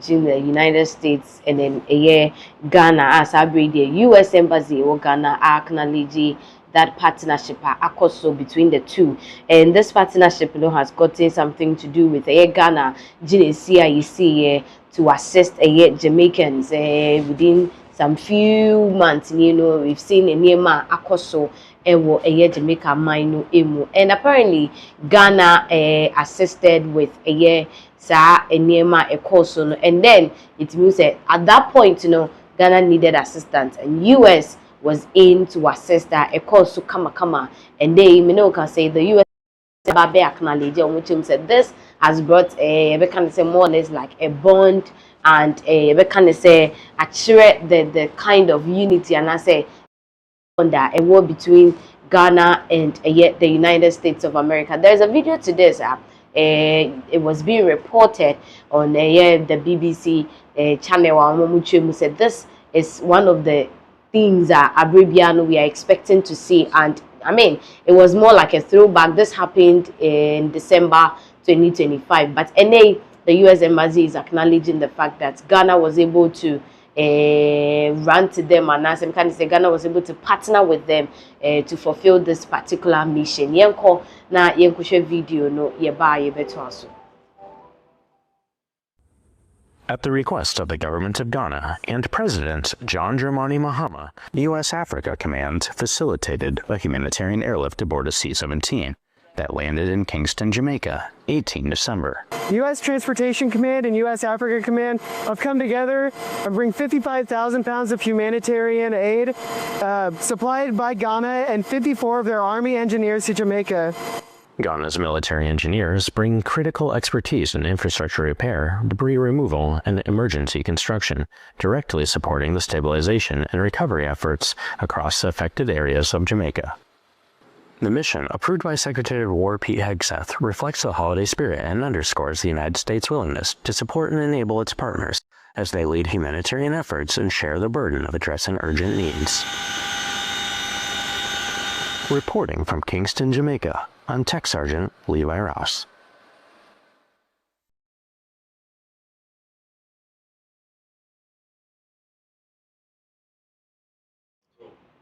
between the United States and then Ghana as the US Embassy or Ghana acknowledge that partnership also between the two, and this partnership has gotten something to do with Ghana GCIC to assist Jamaicans within some few months. We've seen a Nema Akoso Jamaica Mino Emu, and apparently Ghana assisted with sa Nema Ekoso, and then it means that at that point Ghana needed assistance and US was in to assist that Ekoso kama, and they can say the US acknowledge which said this has brought say more or less like a bond and say the kind of unity, and I say under a war between Ghana and the United States of America. There's a video to this. It was being reported on the BBC channel. Said this is one of the things that Abribiano we are expecting to see, and I mean it was more like a throwback. This happened in December 2025, but the US Embassy is acknowledging the fact that Ghana was able to run to them, and as I'm kind of say Ghana was able to partner with them to fulfill this particular mission. Yenko na yenko share video no yeba yebeto aso. At the request of the government of Ghana and President John Dramani Mahama, U.S. Africa Command facilitated a humanitarian airlift aboard a C-17 that landed in Kingston, Jamaica, 18 December. U.S. Transportation Command and U.S. Africa Command have come together and bring 55,000 pounds of humanitarian aid supplied by Ghana and 54 of their Army engineers to Jamaica. Ghana's military engineers bring critical expertise in infrastructure repair, debris removal, and emergency construction, directly supporting the stabilization and recovery efforts across the affected areas of Jamaica. The mission, approved by Secretary of War Pete Hegseth, reflects the holiday spirit and underscores the United States' willingness to support and enable its partners as they lead humanitarian efforts and share the burden of addressing urgent needs. Reporting from Kingston, Jamaica, I'm Tech Sergeant Levi Rouse.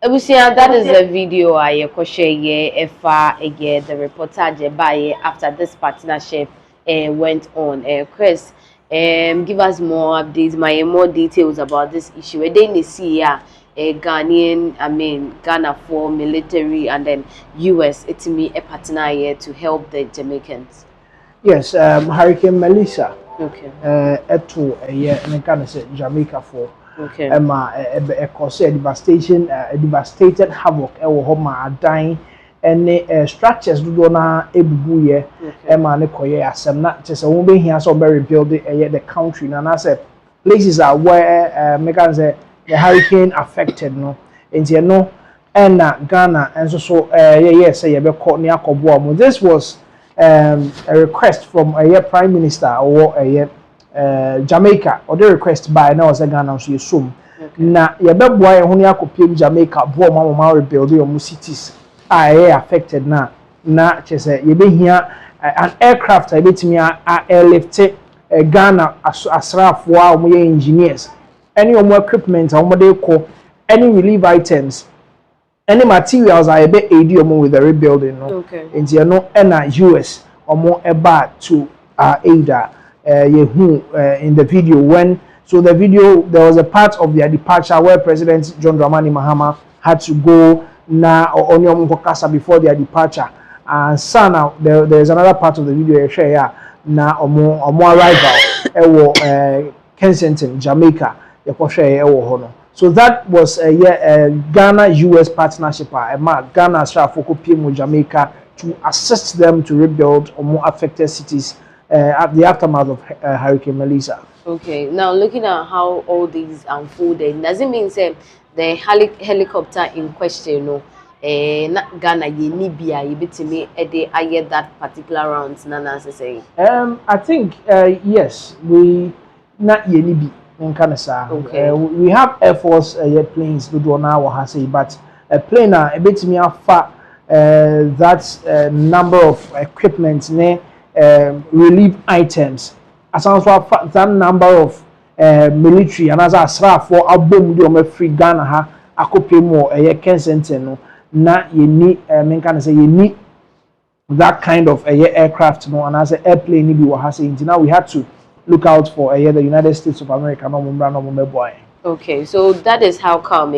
That is a video I share the reportage by after this partnership went on. Chris, give us more updates, more details about this issue. Then you see Ghana for military and then US it's me a partner here to help the Jamaicans. Yes, Hurricane Melissa. Okay. Jamaica for. Okay. Cause a devastated havoc dying and structures do na ebubuye ne koye asem na chese won be hia so be rebuild the country na say places are where say the hurricane affected no enti no and Ghana and so say you be call ni akobo. This was a request from a prime minister or Jamaica or the request by now as a Ghana so yesum na ye beboa ye ho ne akopiem Jamaica bo mama rebuild your cities affected na chese ye be hia an aircraft I betimi airlift Ghana asrafo a mo ye engineers any more equipment they call any relief items any materials I be aid you with the rebuilding no okay nti no na US omo eba to aid in the video when so the video there was a part of their departure where President John Dramani Mahama had to go na on Kasa before their departure and so now there's another part of the video I share na omo arrival Kensington, Jamaica. So that was a Ghana-US partnership. Ghana with Jamaica to assist them to rebuild more affected cities at the aftermath of Hurricane Melissa. Okay, now looking at how all these unfolded, does it mean say the helicopter in question, not Ghana, Libya, you bet me I get that particular round, Nana say? I think yes, we not Libya. Okay. We have Air Force planes to do now, but a plane a bit me far that number of equipment relief items as well as that number of military and as a asrafo abom di o free Ghana ha akopem wo Kensington no na yeni men kan say yeni that kind of aircraft no and as an airplane ni bi wo ha say now we had to look out for the United States of America no mo boy. Okay, so that is how come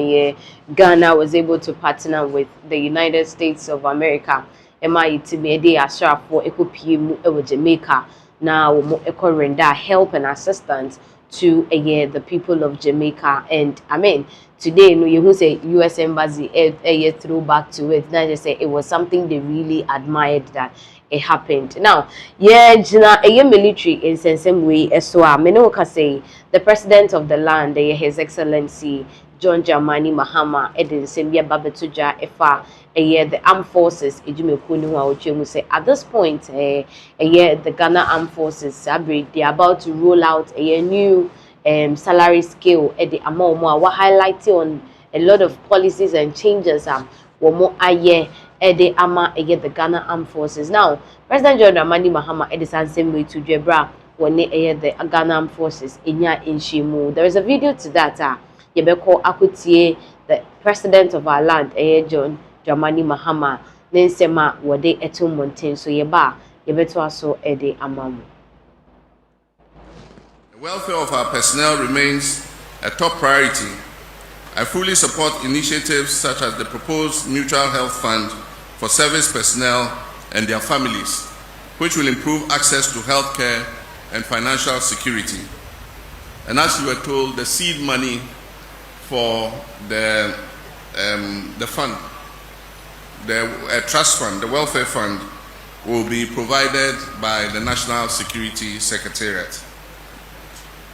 Ghana was able to partner with the United States of America. MIT Ashraf for Eco Jamaica now render help and assistance to the people of Jamaica. And I mean today no you say US embassy threw back to it. Now just say it was something they really admired that it happened. Now, military in some way so I say the president of the land, His Excellency John Dramani Mahama, Edin Sembia Babetuja Efa, the armed forces, say at this point, the Ghana armed forces, they're about to roll out a new salary scale at the amount more highlighting on a lot of policies and changes more the ama the Ghana Armed Forces. Now, President John Dramani Mahama the same way to Jebra when the Ghana Armed Forces in Shimu. There is a video to that. Yebeko Akutie, the president of our land, John Dramani Mahama, Nensema wade etu mountain. So yebeto aso the amamu. The welfare of our personnel remains a top priority. I fully support initiatives such as the proposed Mutual Health Fund for service personnel and their families, which will improve access to health care and financial security. And as you were told, the seed money for the fund, the trust fund, the welfare fund, will be provided by the National Security Secretariat.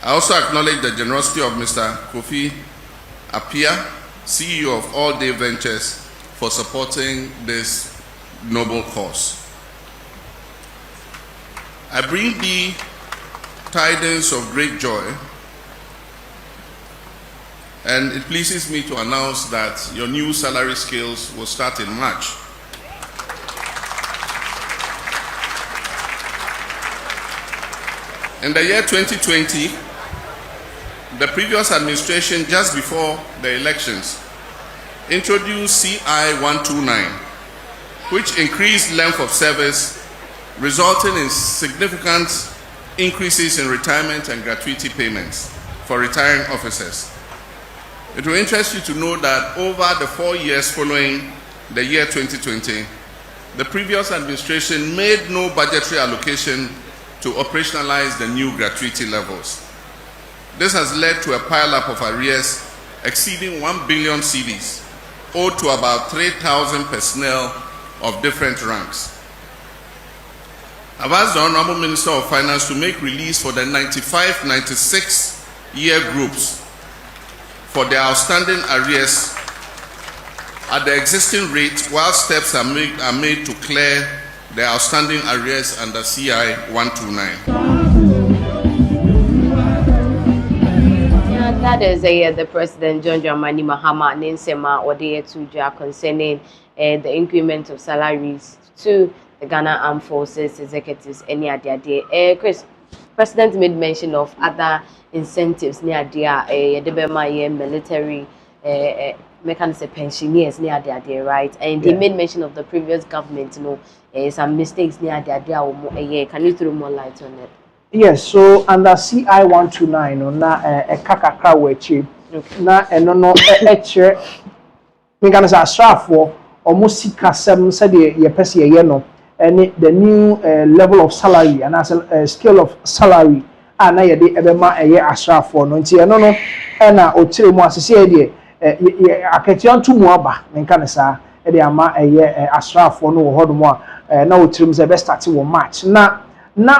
I also acknowledge the generosity of Mr. Kofi Apia, CEO of All Day Ventures, for supporting this noble cause. I bring thee tidings of great joy, and it pleases me to announce that your new salary scales will start in March. In the year 2020, the previous administration, just before the elections, introduced CI 129, which increased length of service, resulting in significant increases in retirement and gratuity payments for retiring officers. It will interest you to know that over the 4 years following the year 2020, the previous administration made no budgetary allocation to operationalize the new gratuity levels. This has led to a pile-up of arrears exceeding 1 billion cedis, owed to about 3,000 personnel of different ranks. I've asked the Honorable Minister of Finance to make release for the 95-96 year groups for their outstanding arrears at the existing rate, while steps are made to clear the outstanding arrears under CI 129. That is the President John Dramani Mahama Nensema Odeye Tuja concerning the increment of salaries to the Ghana Armed Forces executives any other day. Chris, President made mention of other incentives near the military mechanism pensioners near there, right? And he made mention of the previous government, some mistakes near there. Can you throw more light on it? Yes, so under CI 129 na kakakra wechi na eno no eche me can say asrafo almost sikasem said ye pese ye no and the new level of salary and as a scale of salary na ye de ebema eye asrafo no nti eno no na otire mu asese ye aketian to mu aba me can say e de ama eye asrafo no ho do mu na otire mu say be start wo March na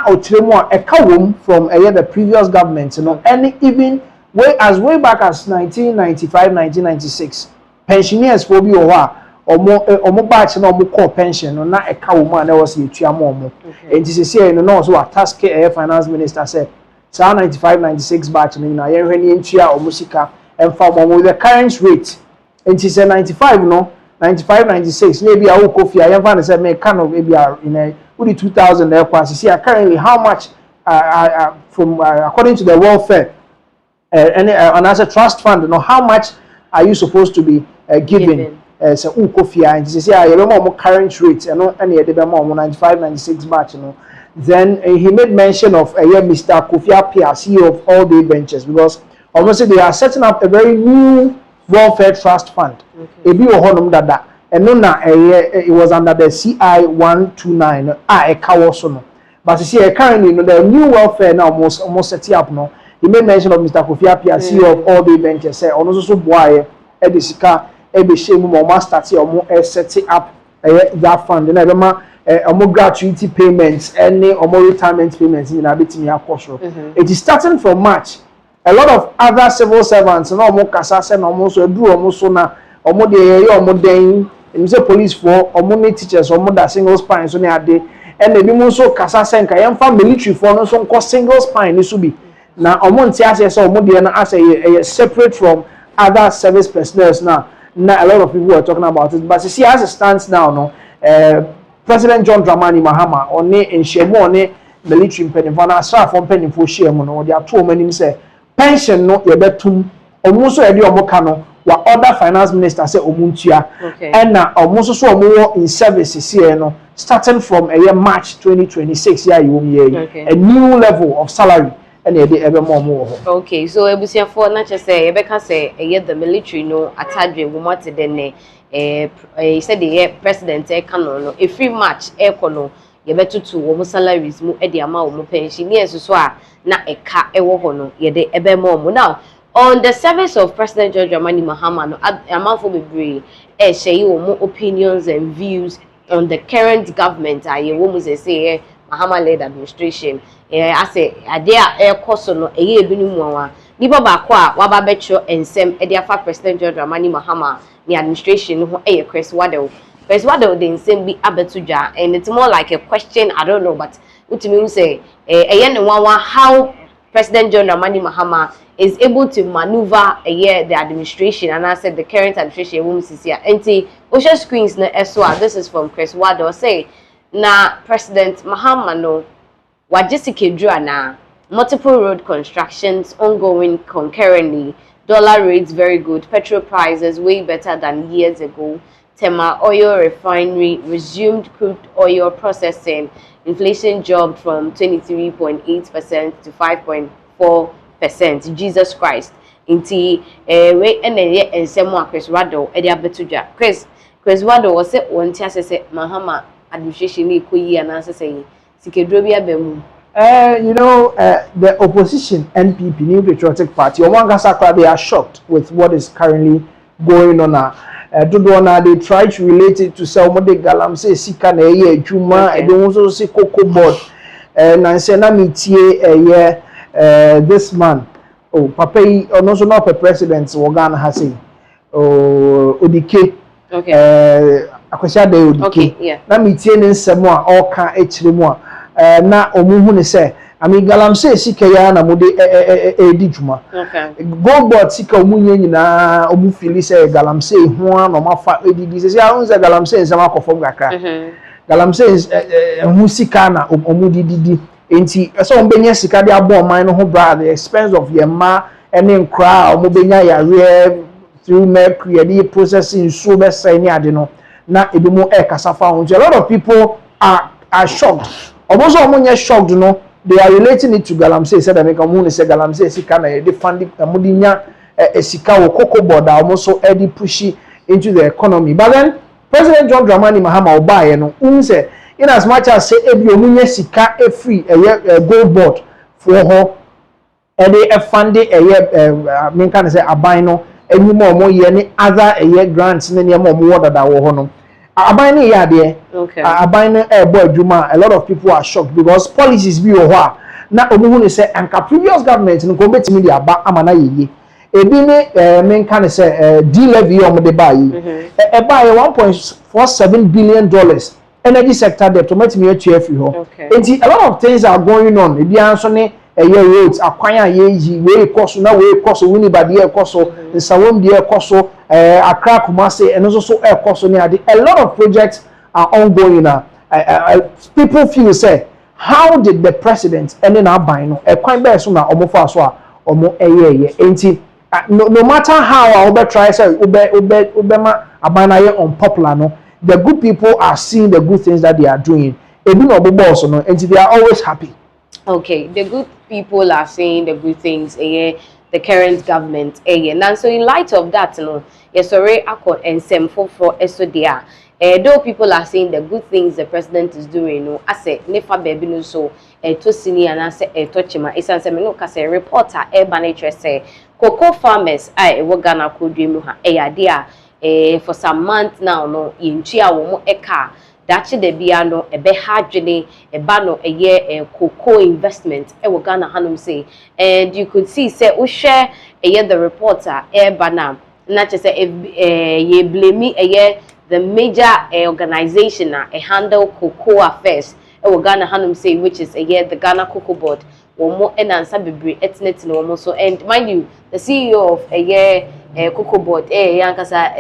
otiremo a kawum from the previous government, and even way back as 1995, 1996, pensioners for be or more batch no more core pension, or not a kawum, there was a tuamomo. And this is here, so a task finance minister said, 95, 96 batch, and I hear any chia or musica, and from with the current rate, and she said 95, 95, 96, maybe I will coffee. I have said, make kind of maybe in a 2,000 airplanes. See, currently how much from according to the welfare and as a trust fund, you know, how much are you supposed to be giving? So ukofia and say I remember current rate and any the 95 96 batch, you know. Then he made mention of Mr. Kofi Appiah, CEO of All Day Ventures, because obviously they are setting up a very new welfare trust fund. Ebi ohonum dada. And no na it was under the CI 129 so no. But you see currently, you know, the new welfare now almost set up no. He made mention of Mr. Kofi Appiah, CEO of All Day Ventures. Say ono so boy edisika ebeshemu mo start here set up that fund. Na bema gratuity payments any retirement payments in abetimi akosoro. It is starting from March. A lot of other civil servants no omo kasa se no omo so edu omo so na omo de omo den you say police for omo teachers omo da single spine so ne ade and ebi mo so kasa se nka yemfa military for no so nko single spine ni so bi na omo nti ase se omo de na ase separate from other service personnel now. Now a lot of people are talking about it, but you see as it stands now no President John Dramani Mahama on in shemo on military penifana asra from penifo shemo no they are too many say pension no yebetum omo so ede omo ka no wa other finance minister say omuntua and na omo so omo in services here no starting from a year March 2026 year you a new level of salary and ebe more. Okay, so ebusia for na che say ebeka say the military no atadwe wo mate den said the president no every March no yebetutu wo salaries mu e de ama wo pension yes so a na eka ewo ho no ye de ebe mo now on the service of President George Dramani Mahama no amafo bebre share wo opinions and views on the current government aye wo mu say Mahama led administration I say ade koso no ebinu mu wa nipa ba kwa wa ba betro ensem e de afa President George Dramani Mahama ni administration ho Prez Mahama the ensem bi abetuja and it's more like a question I don't know but utimi say how President John Dramani Mahama is able to maneuver the administration and I said the current administration woman here enti ocean screens na eswa this is from Prez Mahama say na President Mahama no wajisike na multiple road constructions ongoing concurrently, dollar rates very good, petrol prices way better than years ago, Tema oil refinery resumed crude oil processing, inflation jumped from 23.8% to 5.4%. Jesus Christ. Inti we ene ensemo Prez Mahama e dia betuja. Prez Mahama was say one tia say Mahama administration ni koyi ananse say sikedro bi abemu. You know, the opposition NPP, New Patriotic Party, they are shocked with what is currently going on now. They try to relate it to say Omode Galam say Sika na ye Juma, I don't also say Cocoa Board. And I say na mitie this man. Oh, Papa, also not a president, Ghana has say. Oh, Odike. Okay. Akwesha de Odike. Okay, yeah. Na mitie ne nsemo a all kan echire na omuhu ne say ami galamsey sika ya na mode edi dwuma go board sika omunye nyina omu fili say galamsey ho na mafa edidi say ahunza galamsey nsama akofom gakra galamsey hu sika na omu dididi enti so ombenya sika de abo man no ho bra the expense of your ma ene nkra omu benya ya rare through mercury the processing so be say ni ade no na ebi mo kasafa ho a lot of people are shocked. Almost all shocked, you know, they are relating it to Galamsey. Said that Moon say Galamsey Sika na they funding Mudinya Sika or Cocoa Board almost so Eddie pushy into the economy. But then President John Dramani Mahama Obaye no say in as much as say Ebi Omunye Sika free a gold board for her a funding I mean can say abino any more any other grants any more water that were no. Abine ya there. Okay. Abine boy Juma. A lot of people are shocked because policies be over. Na omuhuni say anka previous government no go betimi dia ba amana yeye. Ebi ne men kan say D-levy on the buy. E buy $1.47 billion energy sector debt to metimi atua free ho. Okay. A lot of things are going on. Ebi anso ne roads akwanya yeji we koso na we koso wini ba de koso nsawom de koso Accra Kumasi and also koso ni ade. A lot of projects are ongoing now. People feel say how did the president and then abino e kwan be so na omofo aso a omo eye enti no matter how I will try say ubema abana unpopular no the good people are seeing the good things that they are doing ebi no boss no and they are always happy. Okay, the good people are saying the good things the current government and so in light of that no yes sorry akọ ensem for esodia though people are saying the good things the president is doing no ase nefa baby no so to senior and ase to chima isanse me no ka say reporter banatre say cocoa farmers we Ghana kodwemu ha ade a for some months now no yintua wo eka dachi de bia no ebe hadwene eba no cocoa investment we Ghana hanum say and you could see say wo share the reporter bana na che say ye blame the major organization handle cocoa affairs we Ghana hanum say which is the Ghana Cocoa Board womo enansa bebre etnet no womo so and mind you the CEO of Cocoa Board yankasa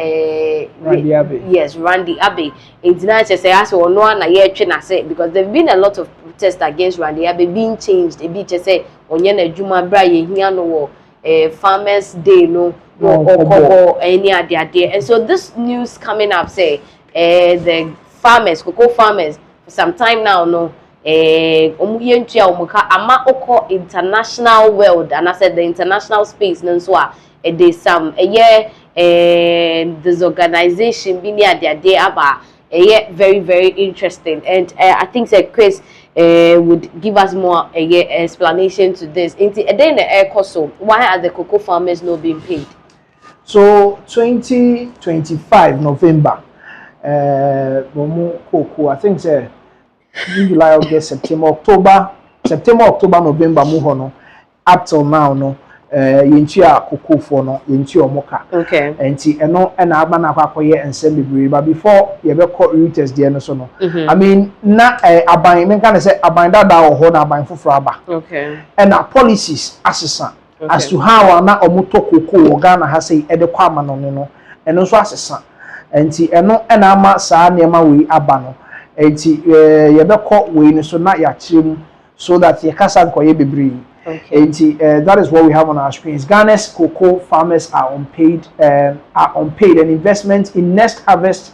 Randy Abbey. Yes, Randy Abbey international say as no na ye twe na say because there've been a lot of protests against Randy Abbey being changed e bi che say onye na adwuma bra ye hia no wo farmers day no or any ade and so this news coming up say the farmers cocoa farmers for some time now no omuyentua omuka ama oko international world and I said the international space nso there's some this organization bini ade aba very very interesting and I think that Chris would give us more explanation to this then the air cost why are the cocoa farmers not being paid? So 2025 November cocoa I think say July, August, September, October, November, muhono up till now no yintia cocoa for no yintia moka. Okay. Enti eno na aba na akwakoye ensem bebre but before you be call routers there no so no. I mean na aban men kan say aban dada ho na aban foforo aba. Okay. And our policies assessment as to how na omoto cocoa Ghana ha say e de kwa ama no no eno so assessment. Enti eno na ama saa nema we aba no. Enti yebekọ we no so na ya chirem so that ye kasa nkoye bebre. Okay. Enti that is what we have on our screens. Ghana's cocoa farmers are unpaid and investment in next harvest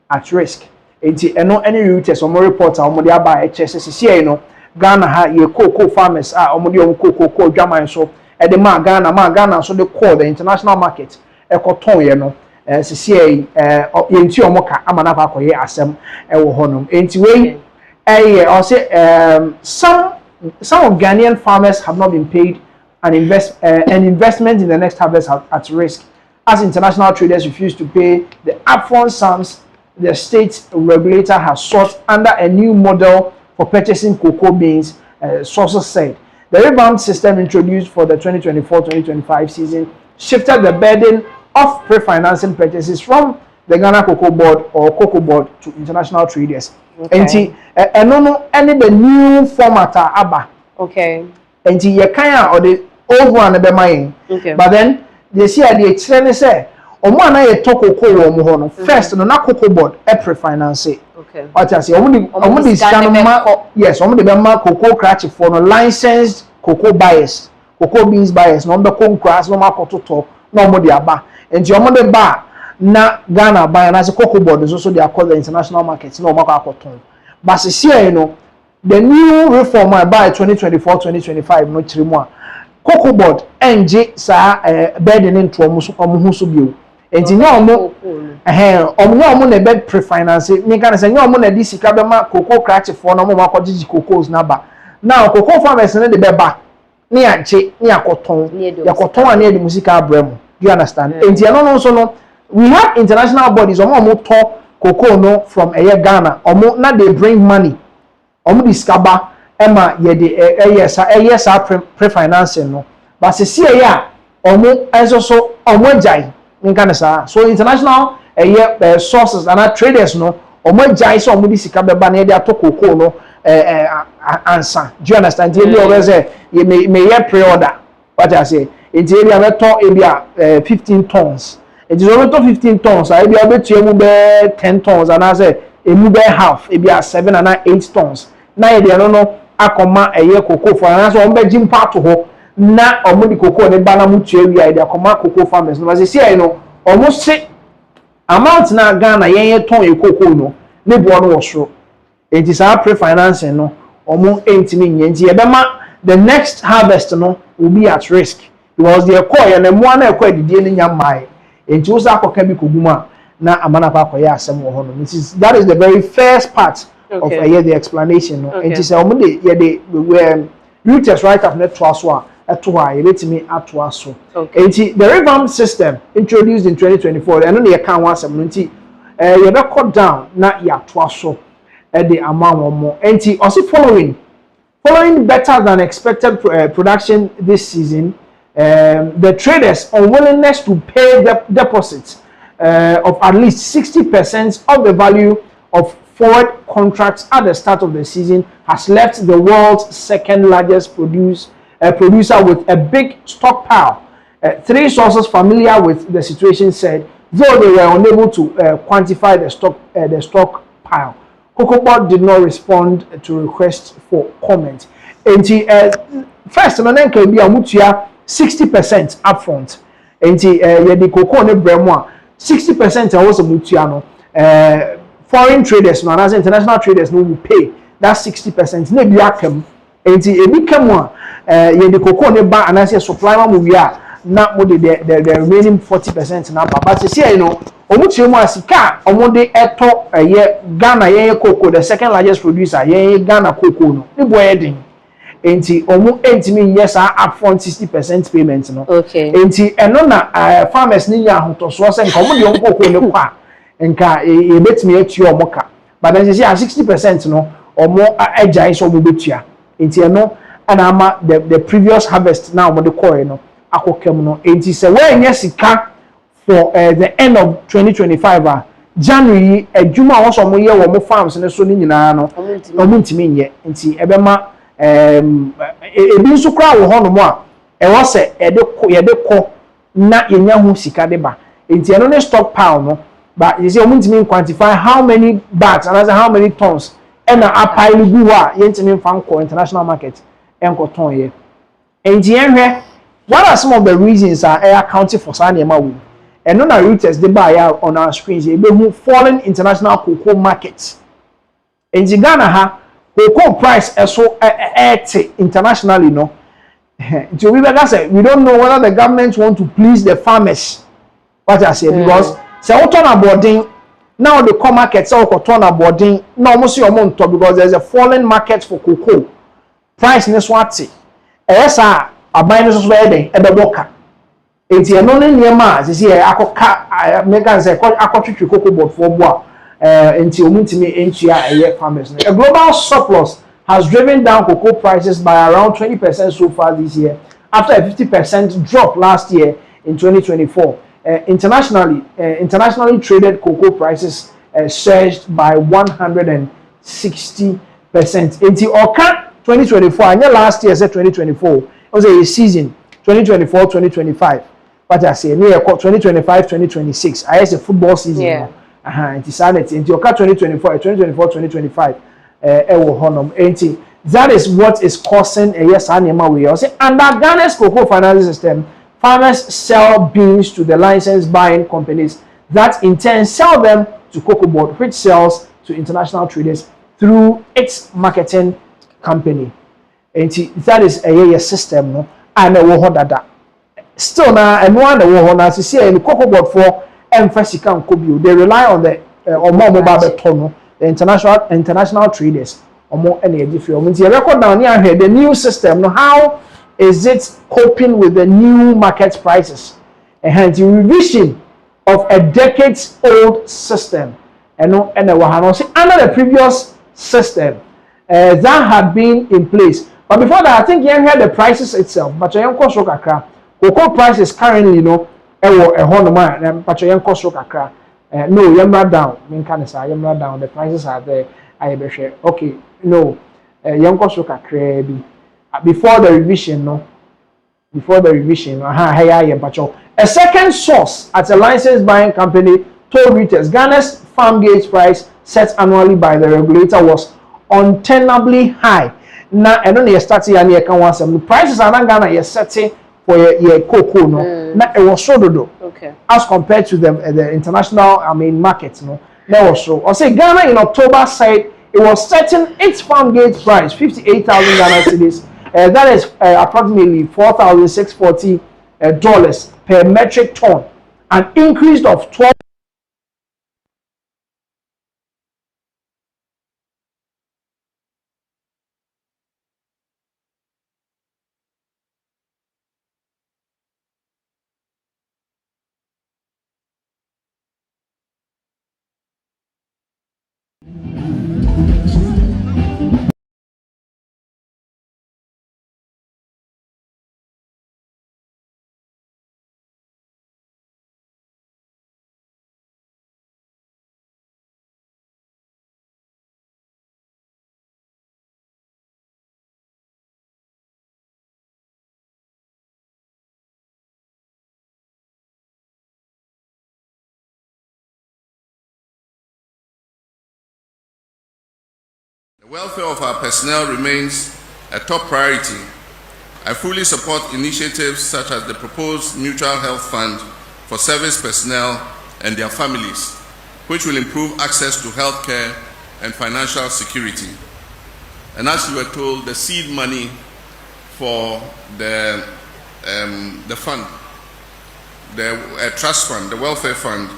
at risk. Enti eno any routers or more reports are omodi aba HSCC no Ghana ha ye cocoa farmers are omodi cocoa dwama so e de ma Ghana so de call the international market e ko ton ye no CCA yenti omoka amana fa koye asem e wo honom enti we or say some of Ghanaian farmers have not been paid and investment in the next harvest at risk as international traders refuse to pay the upfront sums the state regulator has sought under a new model for purchasing cocoa beans, sources said. The rebound system introduced for the 2024-2025 season shifted the burden of pre-financing purchases from the Ghana Cocoa Board or Cocoa Board to international traders. Okay. And the new format aba. Okay. And you can or the old one be mine. Okay. But then they see the external say omwana ye to cocoa wo mo no first no na Cocoa Board e pre-finance. Okay. What I say omudi scan ma yes omudi be ma cocoa cratch for no licensed cocoa buyers, cocoa beans buyers no be concras no makototo no omudi aba. And omudi ba na Ghana buy na Cocoa Board is also they are called the international markets no mako akoton but see you know the new reform by 2024-2025 no chirimu Cocoa Board NG sa burden into omo so bio enti na omo na bed pre-finance me kan say omo na di sika be ma cocoa cratch for no mo makogigi cocoas na ba now cocoa farmers na de be ba ni anche ni akoton yakoton ani e di musika abremu do you understand enti no so no we have international bodies omo talk cocoa no from Ghana omo na they bring money omo discover ema ye de yes pre-financing no but see ya omo so omo jai nkan sa so international sources and traders no omo jai so omo discover ba na ye de to cocoa no answer do you understand they be always say you may pre-order what I say it area we talk e 15 tons. It is over 15 tons. I be able to move 10 tons, and I say a move half. It be 7 and 8 tons. Now they don't know. I come a year cocoa for and so on. Be Jim part to ho. na omo di cocoa ne bana mu tue wi ai de akoma cocoa farmers no ma se ai no omo se amount na Ghana yen ton e cocoa no ne bo no wo so enti sa pre-financing no omo entimi nye enti e be ma the next harvest no will be at risk because the call na mo na ekwa didie ne nya mai enti wo sa akoka bi koguma na amana pa akoya asem wo ho no that is the very first part of the explanation no enti say omo de ye de Reuters write up net twaso a to a yetimi ato aso enti the revamp system introduced in 2024 and no ye kan one asem no enti ye be cut down na ya to aso the amount more enti also following better than expected production this season, the traders' unwillingness to pay the deposits of at least 60% of the value of forward contracts at the start of the season has left the world's second largest producer with a big stockpile. Three sources familiar with the situation said, though they were unable to quantify the stockpile, Cocoa Board did not respond to requests for comment. And first, no name can be a mutua 60% upfront. And the cocoa ne bremwa 60% was a mutua no. Foreign traders, no, as international traders, no will pay that 60%. Ne biakem. And the become one. The cocoa ne ba and I say supply one we are not more the remaining 40% now. But you see, you know. Omutie mu asika omode eto Ghana yen cocoa the second largest producer yen Ghana cocoa no ni boy edin enti omu entimi yes upfront 60% payment no enti eno na farmers ni nya ahotoso se nka omode on cocoa ne kwa nka e betimi atu omoka but then say 60% no omo agyan so omo betua enti eno ana ama the previous harvest na omode koe no akokem no enti se we nya sika for the end of 2025 January adwuma wo so mo ye wo mo farms ne so ni nyina no omo ntimi nye nti ebema ebi nso kra wo ho no mo a e wo se ye de ko na yenya hu sika de ba nti eno ne stockpile no but you see omo ntimi quantify how many bags and how many tons and a pile gu a ye ntimi fan ko international market enko ton ye nti enhwe what are some of the reasons are accounting for sa na ma wo and on our Reuters they buy out on our screens they be falling international cocoa markets in Ghana ha cocoa price so internationally no so we better say we don't know whether the government want to please the farmers what I say because say what on boarding now the cocoa market say what turn boarding now almost see on top because there's a falling market for cocoa price ne swati yes aban no so e be boka enti eno ne niema se se akoka mega say akotwetwe cocoa board for bo enti omuntimi entua farmers. A global surplus has driven down cocoa prices by around 20% so far this year after a 50% drop last year in 2024. Internationally traded cocoa prices surged by 160%. Enti oka 2024 and last year said 2024 it was a season 2024-2025. What I say, near 2025-2026. I has a football season. Yeah. It's sanity. Into your 2024-2025. That is what is causing a yes animal we also. Under Ghana's cocoa financing system, farmers sell beans to the licensed buying companies that in turn sell them to Cocoa Board, which sells to international traders through its marketing company. And that is a yes system, no? And a wohodada. Still now, and one the war now to see the Cocoa Board for emphasis can could they rely on the mobile the international traders or more any different. You record down here the new system. Now, how is it coping with the new market prices? And hence the revision of a decades-old system. And under the previous system that had been in place. But before that, I think you had the prices itself. But you have cocoa prices currently, no, a honor but you cost kakra. No, you're not down. You're not down. The prices are there. I be share. Okay, no, young cost kakra. Before the revision, no. Before the revision, a second source at a licensed buying company told Reuters Ghana's farm gate price set annually by the regulator was untenably high. na eno na ye start ya na ye kan wansam the prices are not Ghana ye setting for your cocoa no na e was so dodo Okay. as compared to the international market no na was so. I say Ghana in October said it was setting its farm gate price 58,000 Ghana cedis. That is approximately $4,640 per metric ton, an increase of 12. The welfare of our personnel remains a top priority. I fully support initiatives such as the proposed Mutual Health Fund for service personnel and their families, which will improve access to health care and financial security. And as you were told, the seed money for the fund, the trust fund, the welfare fund,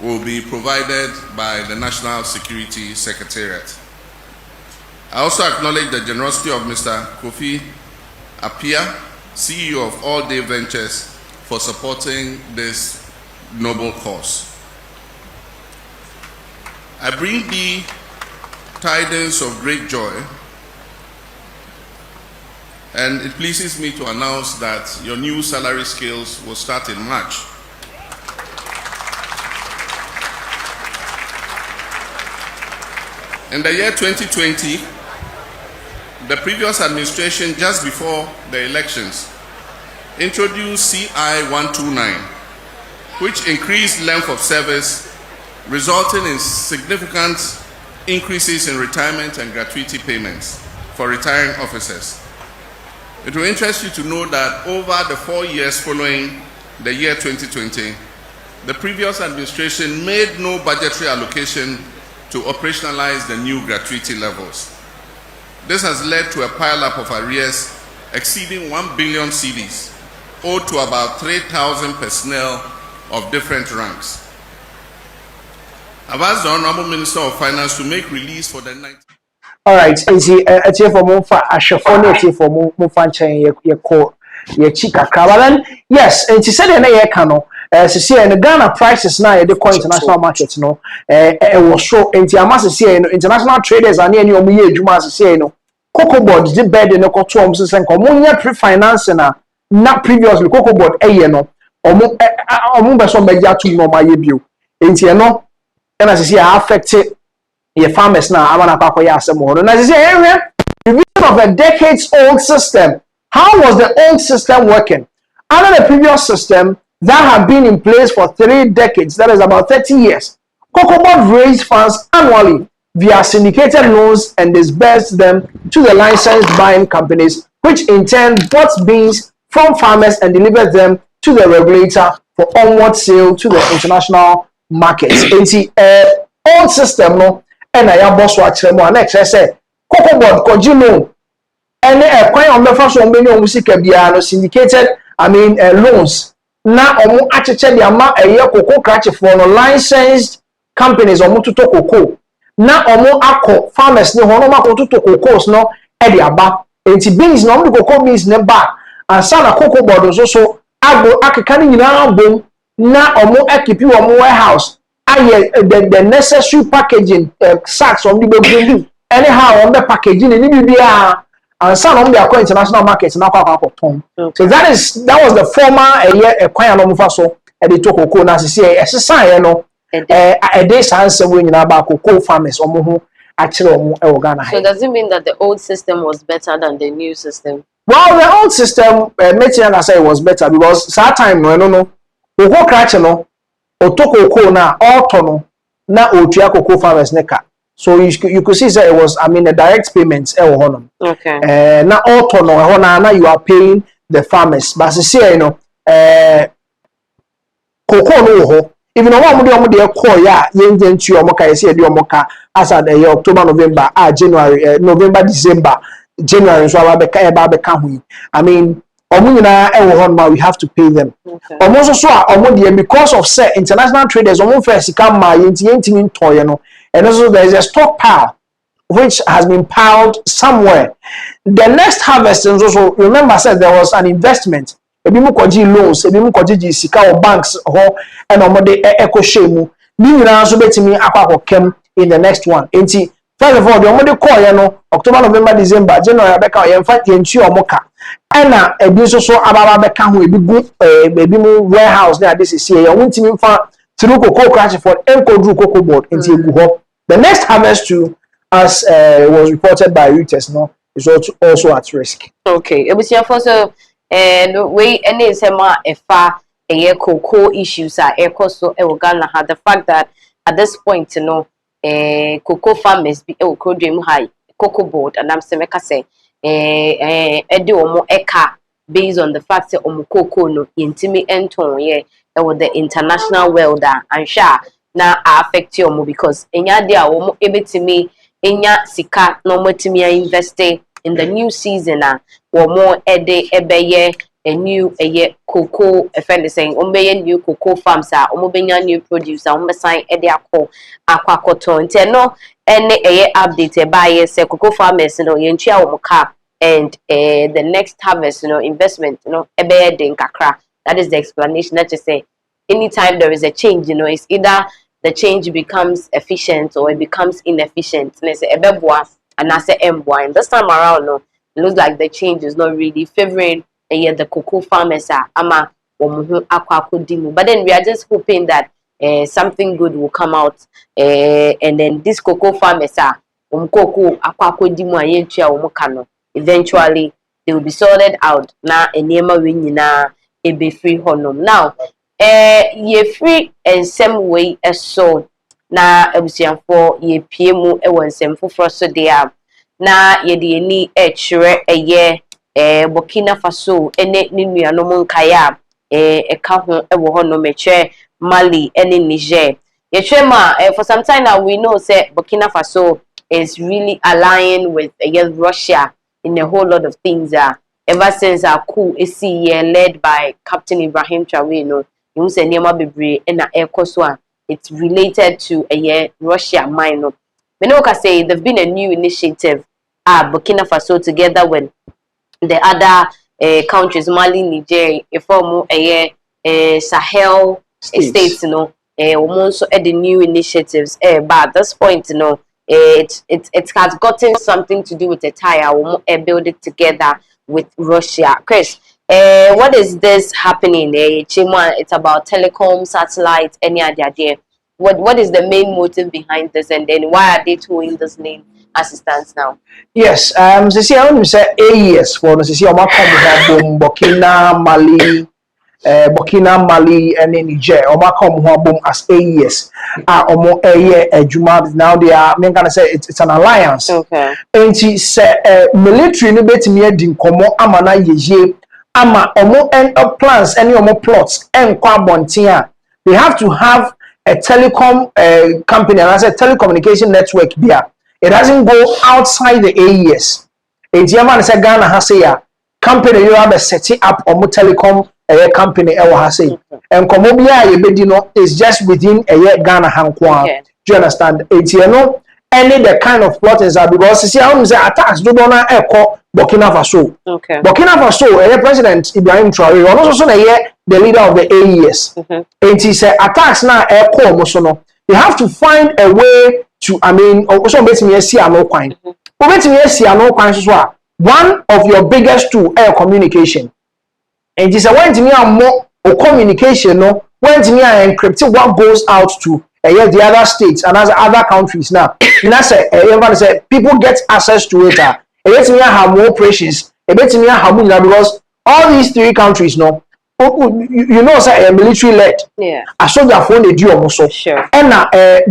will be provided by the National Security Secretariat. I also acknowledge the generosity of Mr. Kofi Apia, CEO of All Day Ventures, for supporting this noble cause. I bring thee tidings of great joy, and it pleases me to announce that your new salary scales will start in March. In the year 2020, the previous administration, just before the elections, introduced CI 129, which increased length of service, resulting in significant increases in retirement and gratuity payments for retiring officers. It will interest you to know that over the 4 years following the year 2020, the previous administration made no budgetary allocation to operationalize the new gratuity levels. This has led to a pile-up of arrears exceeding 1 billion cedis, owed to about 3,000 personnel of different ranks. I've asked the Honorable Minister of Finance to make release for the 19th. All right, easy. For more for Ashafone, for more function, your core, your chica. But then, yes, and she said, and I cano. See, and the Ghana prices now the international markets, no, was so. And I must say, international traders are near your year. You must say, no, cocoa board the bed in the cotton and commonia pre-financing not previously cocoa board no or some media to no my view. And you know, and as I say, affected your farmers now. I want to talk about some more. And as I say, area revision of a decades-old system. How was the old system working? Under the previous system that had been in place for 3 decades, that is about 30 years, Cocoa Board raised funds annually via syndicated loans and disbursed them to the licensed buying companies, which in turn bought beans from farmers and delivered them to the regulator for onward sale to the international markets. Old system no, and I am boss watch them one next. I say Cocoa Board continue. And quite on the first 1 million music syndicated, loans. Now, actually, the amount a year cocoa catch for no licensed companies or to cocoa. Now, ako farmers no hono mako to cocoa no edi aba. Enti beans no cocoa beans ne ba. And sana Cocoa Board also agbo akekani nyina bom na ekipi warehouse. Aye the necessary packaging sacks on the baby. Anyhow, on the packaging ni bibia. And some of the international markets now so that was the former a quite a so and they took cocoa na say exercise no a day answer when you about cocoa farmers actually Ghana. So does it mean that the old system was better than the new system? Well, the old system I say was better because that time no cocoa catch no o to cocoa na auto no na o tua cocoa farmers neka So you could see that it was, I mean, a direct payments. Okay. Now auto no, now you are paying the farmers. But see, you know, cocoa no ho. Even one de call ya yen to your moka, say the moka as at the October, November, January, November, December, January, so I mean, we have to pay them. Almost so because of say international traders, almost first come my toy, and also there is a stockpile which has been piled somewhere. The next harvest, and also remember, said there was an investment. Ebi mu koji loans, ebi mu koji sika or banks ho, and omode echo shemu. Ni nyina so betimi akwa kem in the next one. Enti first of all, the omode call no October, November, December, January abeka yemfa yenchi omoka. Ena ebi so ababa beka ho ebi gu ebi mu warehouse na this is here. You ntimi mfa through cocoa crash for enco cocoa board enti egu ho. The next harvest too, as was reported by Reuters, no, is also at risk. Okay, it was your first way any sema efa cocoa issues are so Ghana had the fact that at this point, you know, cocoa farmers be dream high cocoa board, and I'm semeka say edu omo eka based on the fact that omo cocoa no intimi enton with the international welder and sha na affect you because enya dia omo ebetimi enya sika no motimi invest in the new season or more ebeye a new cocoa friend is saying new cocoa farms new producer sign aqua cotton no any update by say cocoa farmers and the next harvest investment ebeye den kakra. That is the explanation. That just say anytime there is a change, it's either the change becomes efficient or it becomes inefficient. And say and I say and this time around, no, it looks like the change is not really favoring the cocoa farmers ama but then we are just hoping that something good will come out and then this cocoa farmers eventually they will be sorted out na enema winina ebe free honum now ye free and some way so na ebusianfo ye piemu ewonsem foforo so dia na ye de ni chere Burkina Faso ene ni nuanom nkaya eka ho ewo ho no meche Mali ene Niger ye chema for some time now we know say Burkina Faso is really aligning with Russia in a whole lot of things ever since our coup is led by Captain Ibrahim Traoré you say niema bebre na ekoswa it's related to Russia mine Menoka say there've been a new initiative Burkina Faso together with the other countries Mali Niger form Sahel states also the new initiatives but at this point it has gotten something to do with the tire build it together with Russia. Chris, what is this happening? Chima, it's about telecom, satellites, any idea? What is the main motive behind this, and then why are they towing this name as it stands now? Yes, I want to say AES for the Burkina Mali, and Niger. As AES. Now they are gonna say it's an alliance. Okay. And she said military no bet me din komo amana yeje ama omo end up plans any omo plots and kwabontia. They have to have a telecom company, and I said telecommunication network there. It doesn't go outside the AES. A German said Ghana has a company you have a setting up omo telecom company has say and Komobia Yebedino is just within a year Ghana Hankwa. Do you understand? It's any the kind of plotters are because see how say attacks do not echo Burkina Faso. Okay. Burkina Faso, President Ibrahim Traoré, also the leader of the AES. It is attacks now echo Mosono. You have to find a way to also bet me see no coin. Bet me see no coin one of your biggest tool air communication. And it is a when more communication no when encrypt what goes out to the other states and other countries now. And I say people get access to it. Have more precious. Because all these three countries no say military led. Yeah. I saw their phone they do also. Sure. And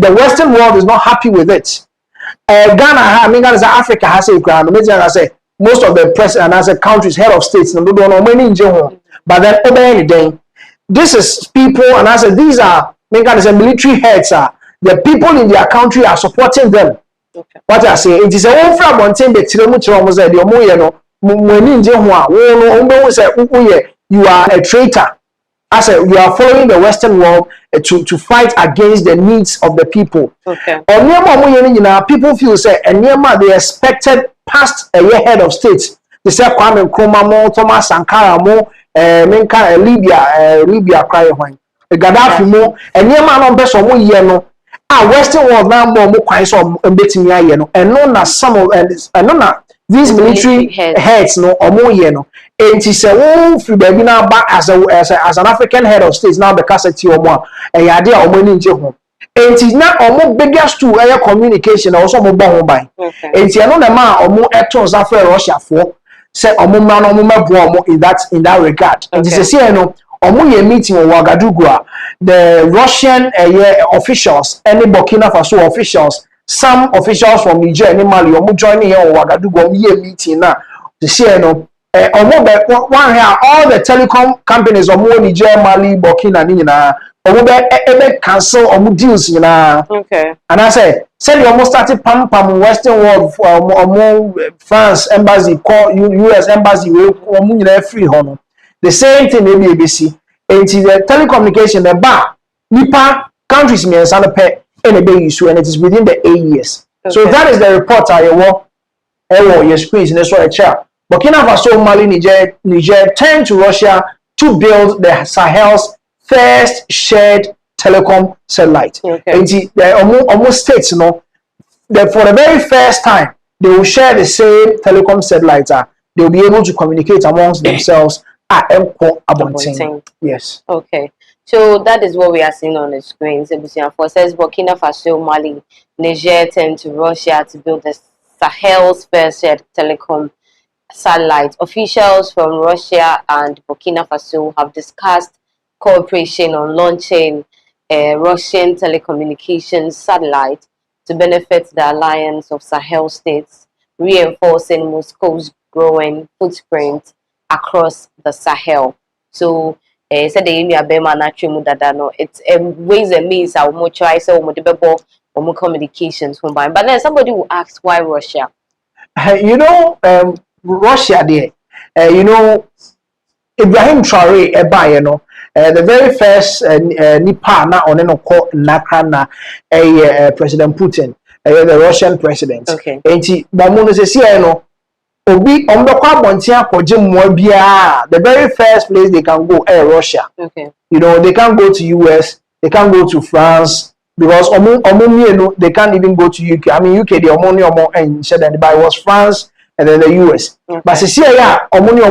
the Western world is not happy with it. Ghana, I mean, Ghana, Africa has a ground. I say most of the president and as a country's head of states, no, don't know many in general. But then, over anything, this is people, and I said these are, I mean, Ghana, military heads are the people in their country are supporting them. Okay. What I say, it is a one from one thing that you are a traitor. I said you are following the Western world to fight against the needs of the people. Okay. People feel say and they expected past a year head of states. They say Kwame Nkrumah mo, Thomas Sankara mo, Libya cry when Gaddafi mo, and no person mo year no. Western world now more quite so betting and no na some of and no these military heads no or more no. And he said, oh, if you be now back as an African head of states now because it's your one and your idea of money in home. And it's not almost biggest to air communication also more bomb by. And it's no man or more actors after Russia for say or more man or more in that regard. And it's a say no. Omuye meeting in Ouagadougou, the Russian officials, any Burkina Faso officials, some officials from Niger and Mali, omu joining here in Ouagadougou, omuye meeting now. To share no, one here all the telecom companies omu Niger, Mali, Burkina, nina, omu cancel omu deals na. Okay. And I say you almost started pam Western world for omu France embassy, call US embassy, omu nina free hono. The same thing maybe ABC. And it is the telecommunication, the bar, NIPA countries may send a pet and a baby issue, and it is within the 8 years. Okay. So that is the report I want your screens in this right chair. Burkina Faso, Mali, Niger turned to Russia to build the Sahel's first shared telecom satellite. Okay. And the almost states, you know, that for the very first time they will share the same telecom satellite. They will be able to communicate amongst themselves. Yes. Okay. So that is what we are seeing on the screen. For says Burkina Faso, Mali, Niger turned to Russia to build the Sahel's first shared telecom satellite. Officials from Russia and Burkina Faso have discussed cooperation on launching a Russian telecommunications satellite to benefit the alliance of Sahel states, reinforcing Moscow's growing footprint across the Sahel. So, said the India Bema Natrimu Dadano, it's ways and means our more choice or more communications from by. But then somebody will ask why Russia? You know, Russia there, you know, Ibrahim Traore, you know, the very first Nipa na oneno ko Nakrana, President Putin, the Russian president. Okay. And he, Bamuno says, you know, Obi the very first place they can go is Russia. Okay. You know, they can't go to US, they can't go to France because they can't even go to UK. I mean UK the and said that it was France and then the US. Okay. But see yeah, Ibrahim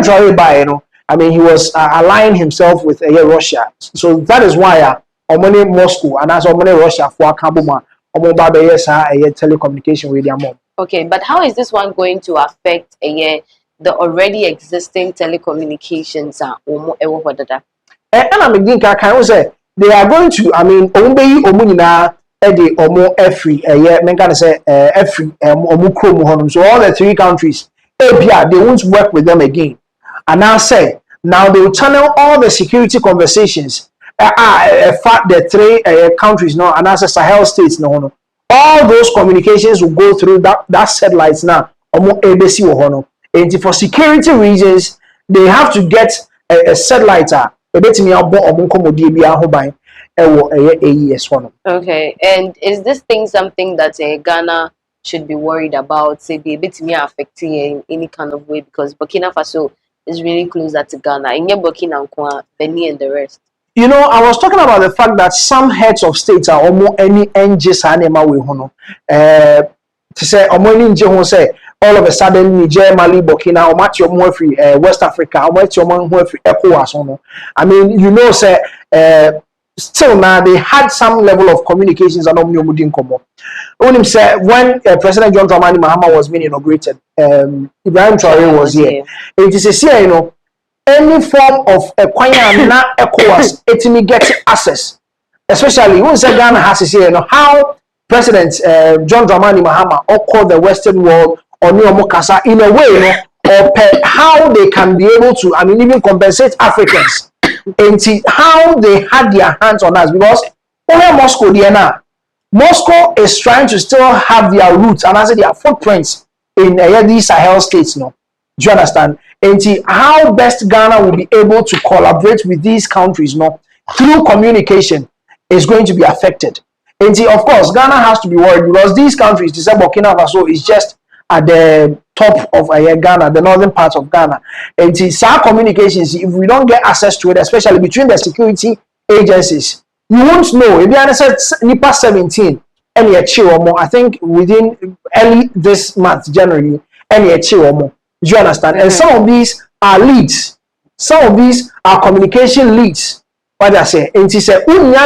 Traore I mean he was aligning himself with Russia. So that is why Moscow and as Russia for Kabuma. Telecommunication with their mom. Okay, but how is this one going to affect the already existing telecommunications? And I mean, can say they are going to. I mean, omunina edi omo every say every so all the three countries, they won't work with them again. And now say now they will channel all the security conversations. The three countries no and as a Sahel states no all those communications will go through that satellites now ABC and for security reasons they have to get a satellite okay, and is this thing something that Ghana should be worried about, say be a bit me affecting in any kind of way, because Burkina Faso is really closer to Ghana and Burkina Faso, Benin and the rest? You know, I was talking about the fact that some heads of states are almost any NGs anima we hono. To say say all of a sudden Niger, Mali, Burkina, or much more free West Africa, or much more free ECOWAS hono. I mean, you know, say still now they had some level of communications and omni komo. When say when President John Dramani Mahama was being inaugurated, Ibrahim Traore was here. It is a say, you know. Any form of a na ECOWAS, it me get access. especially when say Ghana has to say, you know, how President John Dramani Mahama or call the Western world or New Mokasa in a way, you know, or how they can be able to, I mean, even compensate Africans and see how they had their hands on us because over Moscow, Moscow is trying to still have their roots and I say their footprints in these Sahel states, no. Do you understand? And see how best Ghana will be able to collaborate with these countries, no, through communication is going to be affected. And see, of course, Ghana has to be worried because these countries, the Burkina Faso is just at the top of Ghana, the northern part of Ghana. And see, our communications, if we don't get access to it, especially between the security agencies, you won't know. If you understand, NIPA 17, any achieve or more, I think within early this month, January, any achieve or more. Do you understand? And some of these are leads. Some of these are communication leads. What I say, and she said,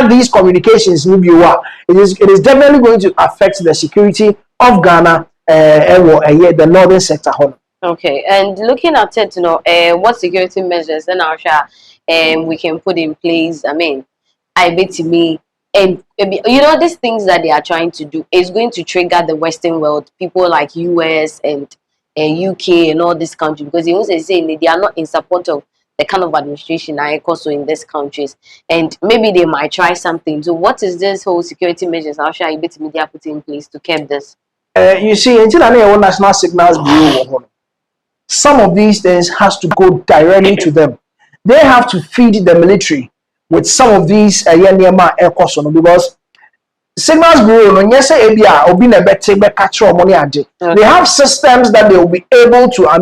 these communications, it is definitely going to affect the security of Ghana and the northern sector. Okay, and looking at it, you know, what security measures then we can put in place. I mean, I bet to me, and you know, these things that they are trying to do is going to trigger the Western world, people like US and UK and all these countries, because they also say they are not in support of the kind of administration I also in these countries, and maybe they might try something. So, what is this whole security measures? How should I bet media put in place to keep this? You see, until I know national signals bureau, some of these things has to go directly to them. They have to feed the military with some of these because signals bureau they have systems that they will be able to I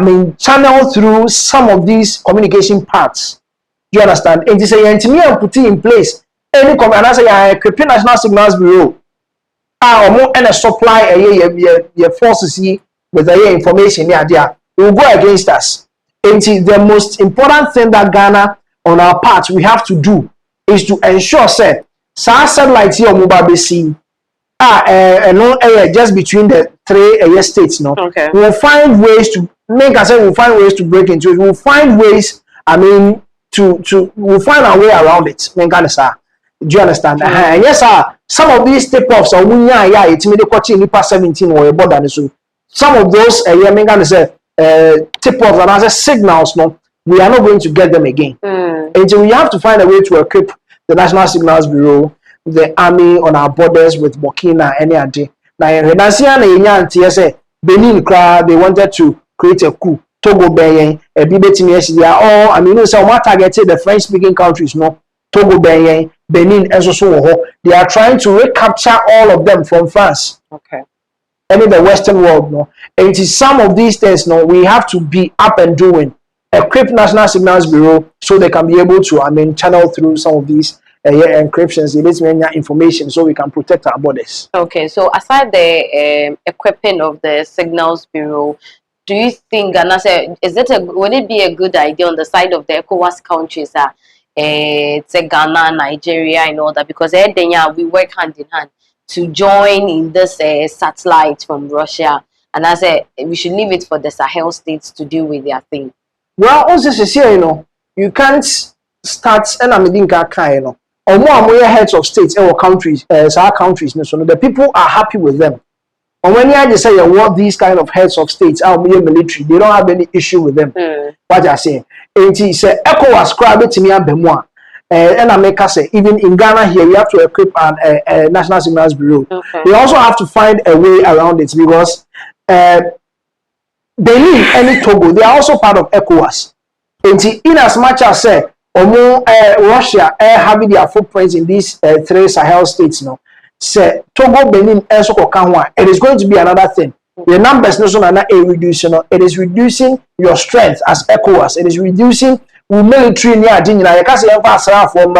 mean channel through some of these communication parts. Do you understand? And say and put in place any and I say equipping national signals bureau and a supply your forces with the information there will go against us. And the most important thing that Ghana on our part we have to do is to ensure that satellite here mobile base just between the three states, no. Okay. We'll find ways to make us say we'll find ways to break into it. We'll find ways, I mean, we'll find our way around it. Do you understand? Yes, sir. Some of these tip-offs are it's made the NIPA 17 or a border. So some of those tip-offs and as signals, no, we are not going to get them again. And so we have to find a way to equip the National Signals Bureau, the army on our borders with Burkina any day. Now Benin they wanted to create a coup. Togo Benin, a BBTMS, they are all I mean so what targeted the French speaking countries, no Togo Benin, Benin as also they are trying to recapture all of them from France. Okay. And in the Western world, no. And it is some of these things, no, we have to be up and doing. Equip National Signals Bureau so they can be able to, I mean, channel through some of these encryptions, information so we can protect our borders. Okay, so aside the equipping of the Signals Bureau, do you think, and I say, would it be a good idea on the side of the ECOWAS countries, say Ghana, Nigeria, and all that, because we work hand in hand to join in this satellite from Russia, and I say we should leave it for the Sahel states to deal with their thing. Well, also here, you know, you can't start and I'm you know, or more heads of states or countries, our countries, so the people are happy with them. And when you say you want these kind of heads of states, our military, they don't have any issue with them. What you're saying, and he said, ECOWAS crab to me and Bemois. And I make us say, even in Ghana here, we have to equip a National Signals Bureau. Okay. We also have to find a way around it because Benin and Togo, they are also part of ECOWAS. And in as much as say, Russia having their footprints in these three Sahel states now, say Togo, Benin, and so it is going to be another thing. The numbers are not reducing. It is reducing your strength as ECOWAS. It is reducing military near Adina. You can't say from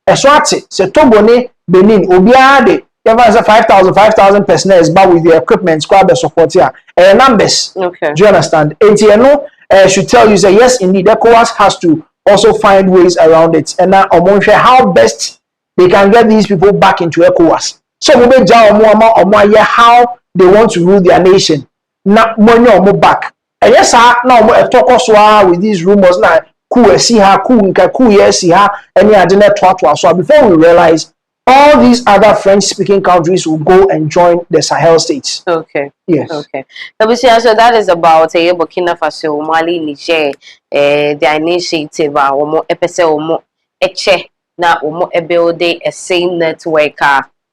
Eswati, say Togo, Benin, Obiade. You have 5,000 personnel but with the equipment, squad the support here. Numbers. Okay. Do you understand? ATNO should tell you say yes, indeed, ECOWAS has to also find ways around it. And now how best they can get these people back into ECOWAS. So we may how they want to rule their nation. Now money or more back. And yes, now talk also with these rumors now. cool see her cool yes see her any adina to so before we realize all these other French speaking countries will go and join the Sahel states. Okay. Yes. Okay. So that is about Burkina Faso, Mali, Niger, the initiative, omo epese omo eche na omo build a same network,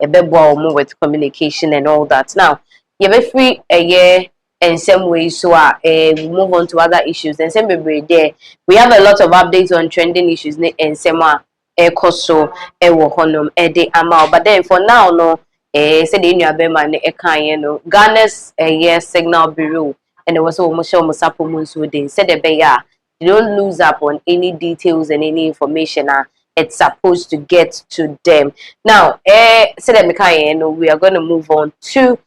omo with communication and all that. Now, you be free a year in some ways, so we move on to other issues. And some there, we have a lot of updates on trending issues and some ekoso ewo honum ede ama, but then for now no said in your bema ne ekan no Ghana's signal bureau and it was almost musapo munsu din said the beya you don't lose up on any details and any information it's supposed to get to them. Now said no, we are going to move on to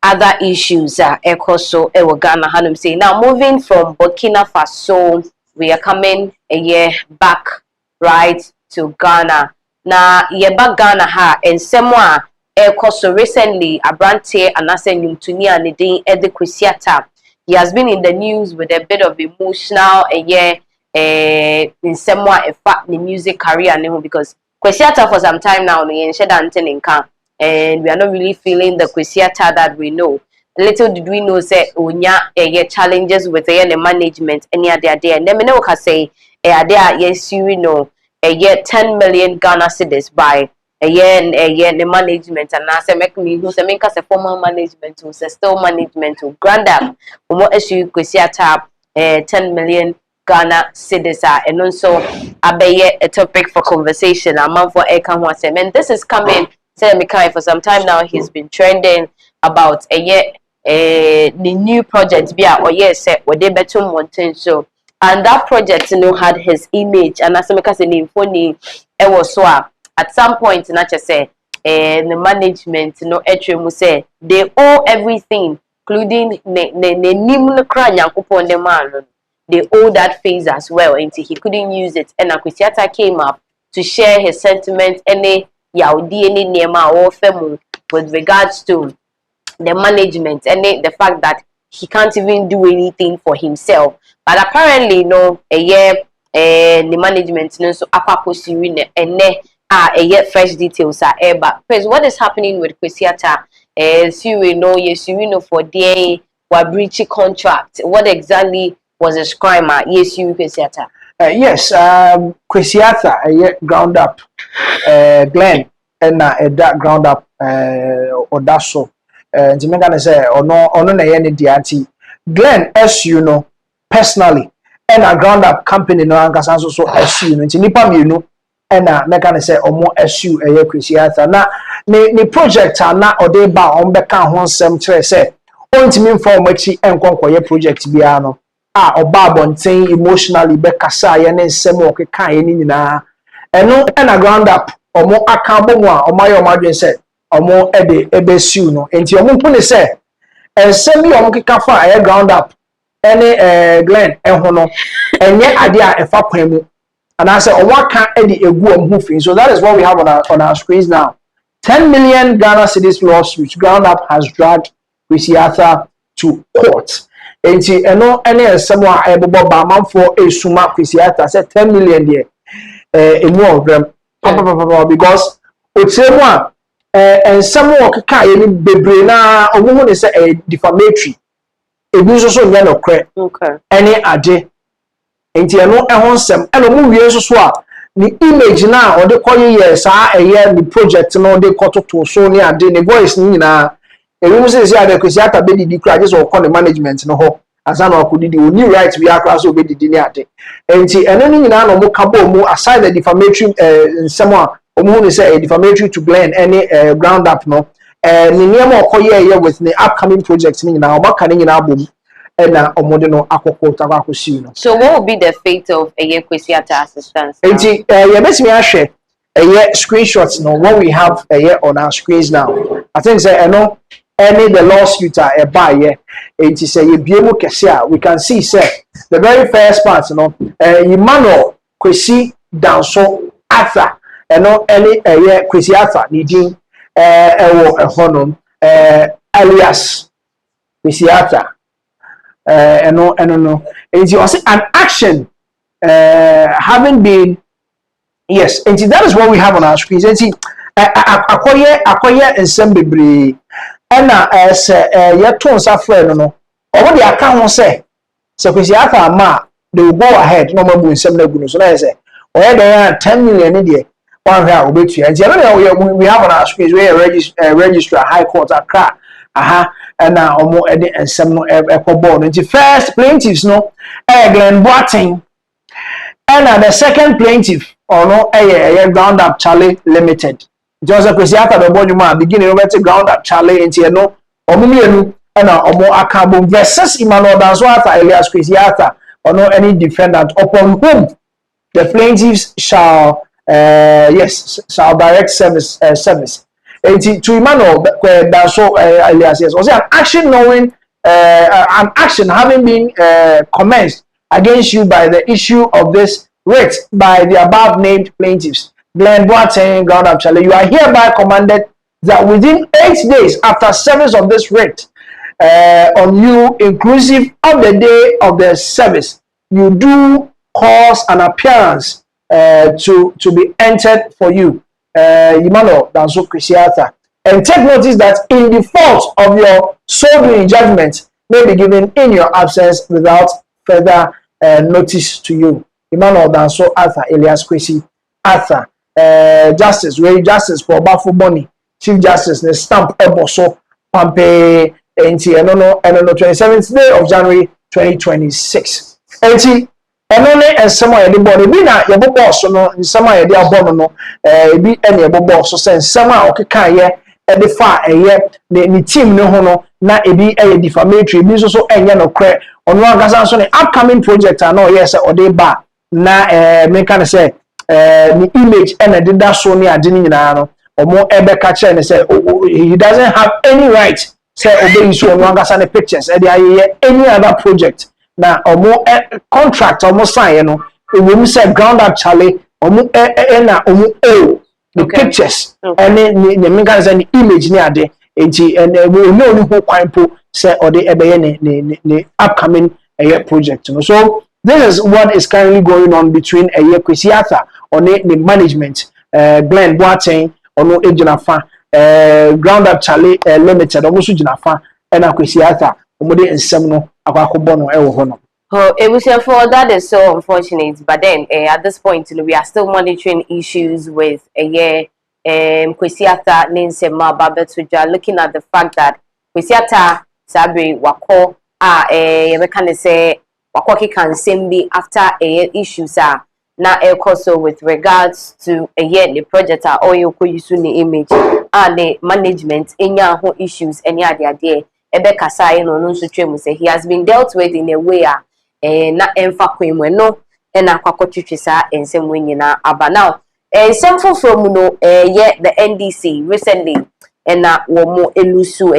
other issues ekoso ewo Ghana hanum say. Now moving from Burkina Faso, we are coming a year back right to Ghana. Na yeba Ghana ha and semwa so recently Abrante Anase Nyumtuni and Nedin Ede Kwesiata. He has been in the news with a bit of emotional in semwa fact the music career because Kwesiata for some time now and we are not really feeling the Kwesiata that we know. Little did we know say onya challenges with the management any other day and then me say yes you know 10 million Ghana cedis by a year the management and I say make me who say make us a formal management who say still management who grand up issue Kwesiata 10 million Ghana cedis and also a topic for conversation a month for and this is coming for some time now. He's been trending about the new project or yes what they better mountain so and that project had his image and as make us in funny it was so at some point not just say the management say they owe everything including the man they owe that phase as well until he couldn't use it and Akwesiata came up to share his sentiments any with regards to the management and the fact that he can't even do anything for himself. But apparently, the management so and fresh details are but what is happening with Kwesiata? You know for the breaching contract. What exactly was the crime? Yes, you Kwesiata. Yes, Kwesiata ground up Glenn and that ground up or that so Jamaica say or no na any dianti Glenn as you know personally and a ground up company no ankasa so as you know nipa me no and meka say omo SU Kwesiata na ni project na ode ba on beka ho nsem kire say ontimi inform achi enkonkoye project bia no oba bonten emotionally bekasa ye ne nsem o keka ye ni nyina eno na ground up omo akabo mu a omaye omadwen say omo ebesiu no enti omo mpune say ensem bi omo keka fa aye ground up ene Glenn eho no enye ade a efa kwan mu and I say omo aka edi egu omo fin. So that is what we have on our screens now. 10 million Ghana cedis lawsuit ground up has dragged Kwesiata to court. Enti eno ene ensem a ebobo ba manfo esuma Kwesiata say 10 million there emu of them because otsemu and someone okeka ye bebre na omo ne say defamatory ebi so nya no kre any ade enti eno ehon nsem eno mu wie so a ni image na o de koye ye sa ni project no de kototo so ni ade ni voice ni nyina ebi mu say ade Kwesiata be didi kra just o call management no ho asana okudidi oni right we are so be didi ni ade enti eno ni nyina no mo kabo mu aside the defamatory nsem a omo say defamatory to Glenn any ground up no ni niam okoye with the upcoming projects ni na omaka ni na abom na omode no akokota akosi no. So what will be the fate of Kwesiata assistance? Enti ye betimi ahwe screenshots no what we have on our screens now. I think say any the lawsuit buy enti say ye biemu kese a we can see say the very first part no Emmanuel Kwesi Danso Arthur any Kwesiata nidin ewo ehonom alias Kwesiata no it was an action having been, yes, and that is what we have on our screens. And see, acquire and sembri, and as your tones are friend, no, or the account say, so because you have ma, they will go ahead, no more doing some good. So I say, or there are 10 million India, 1 year will be, and we have on our screens where register High Court Accra, and now more edit and some echo board. And the first plaintiffs, no, Glenn Boating. And the second plaintiff, or no, ground up Charlie Limited. Joseph Christiata, the body beginning of ground up Charlie and Tiano, or Mumianu, and more Akabo versus Emmanuel Danzwata, Elias Christiata, or no any defendant upon whom the plaintiffs shall, shall direct service. And to Emmanuel Danzo Elias, yes, was an action knowing, an action having been commenced against you by the issue of this writ by the above named plaintiffs. Glenn Boateng, ground up Charlie, you are hereby commanded that within 8 days after service of this writ on you, inclusive of the day of the service, you do cause an appearance to be entered for you, Emmanuel Danzo Christiata, and take notice that in default of your sovereign judgment may be given in your absence without further notice to you. Emmanuel Danso Arthur Elias Kwesi Arthur Justice for Bafo Boni Chief Justice the stamp Eboso Pampe enti eno 27th day of January 2026 enti eno ne ensema ye de boni bi na ye bobo so no ensema ye de abono no bi ene ye bobo so se ensema okeka ye de fa eye ni team ne ho no na ebi eye defamatory bi so enye no kre ono agasa so ne upcoming project ano yes or dey ba na me can say the image and the data so ni ade ni nyina no omo ebe ka kire ne say he doesn't have any right say obey so ono agasa ne pictures e dey any other project na omo contract omo sign no e we say ground up Charlie omo na omo the pictures and the me can say the image ni ade enti and we know ni ho kwan po say or the ebe ne upcoming project. So this is what is currently going on between Kwesi Arthur on the management, Glenn Boateng on no Ejinafa, Ground Up Charlie Limited, almost Ejinafa, and Kwesi Arthur, Omode and Semno, Abakobono, Ewohono. Oh, it was for that is so unfortunate, but then at this point we are still monitoring issues with Kwesi Arthur, Ninsema, Babetsuja, looking at the fact that Kwesi Arthur Sabri Wako we can say wakwaki can same be after issues na also with regards to the project or you could use the image and the management in your issues any other day Ebeka say no say he has been dealt with in a way na emfa kwem no na akwakotwetwesa ensem wenyina aba now some from no the NDC recently na wo elusu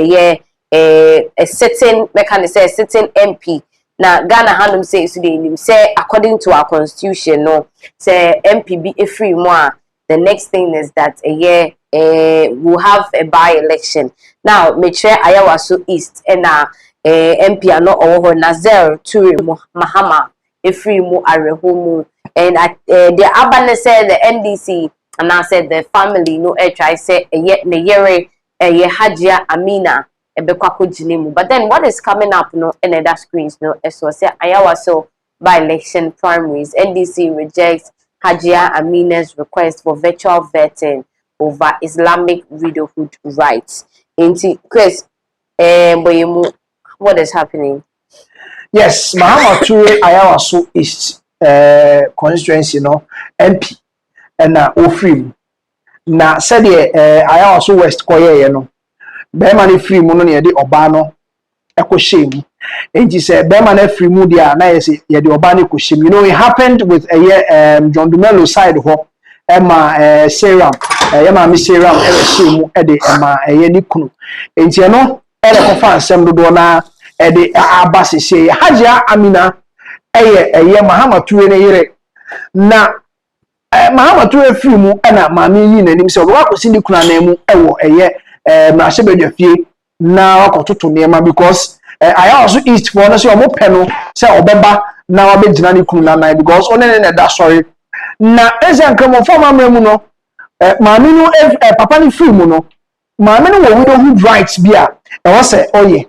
a certain mechanism, a certain MP. Now Ghana Hanum says today, say according to our constitution, no, say MP be a free more. The next thing is that we'll have a by-election. Now, make sure Ayawaso East and MP are not over Nazel to Mahama, a free more arehumu, and the Abane said the NDC, and I said the family no I say yet Neyere Hajia Amina. But then what is coming up no in other screens no so say Ayawaso by election primaries NDC rejects Hajia Amina's request for virtual vetting over Islamic widowhood rights. Into Chris what is happening? Yes, Mahama Ture Ayawaso East constituency no MP and Ofrim na said Ayawaso West koye no Bema ne free mu no ye de oba no ekoshem enti say bema na free mu dia na ye say ye de oba no ekoshem. You know it happened with John Dumelo side ho ema serum ma mi serum ekoshem e de ema ye ni kunu enti no e le kofa ansem dodo na e de abase say Hajia Amina eye Mahama Ture ne yere na Mahama Ture free mu na ma mi yi nanim say wa kosi ni kuna na mu ewo eye Mrashebedefie na wakototo nema because I also east for no say omo peno say obeba na obegyina ne kunu na because onene na da sorry na eze nkramo for mamre mu no maame no papa ni free mu no maame no wo widowhood rights bia e wo say oye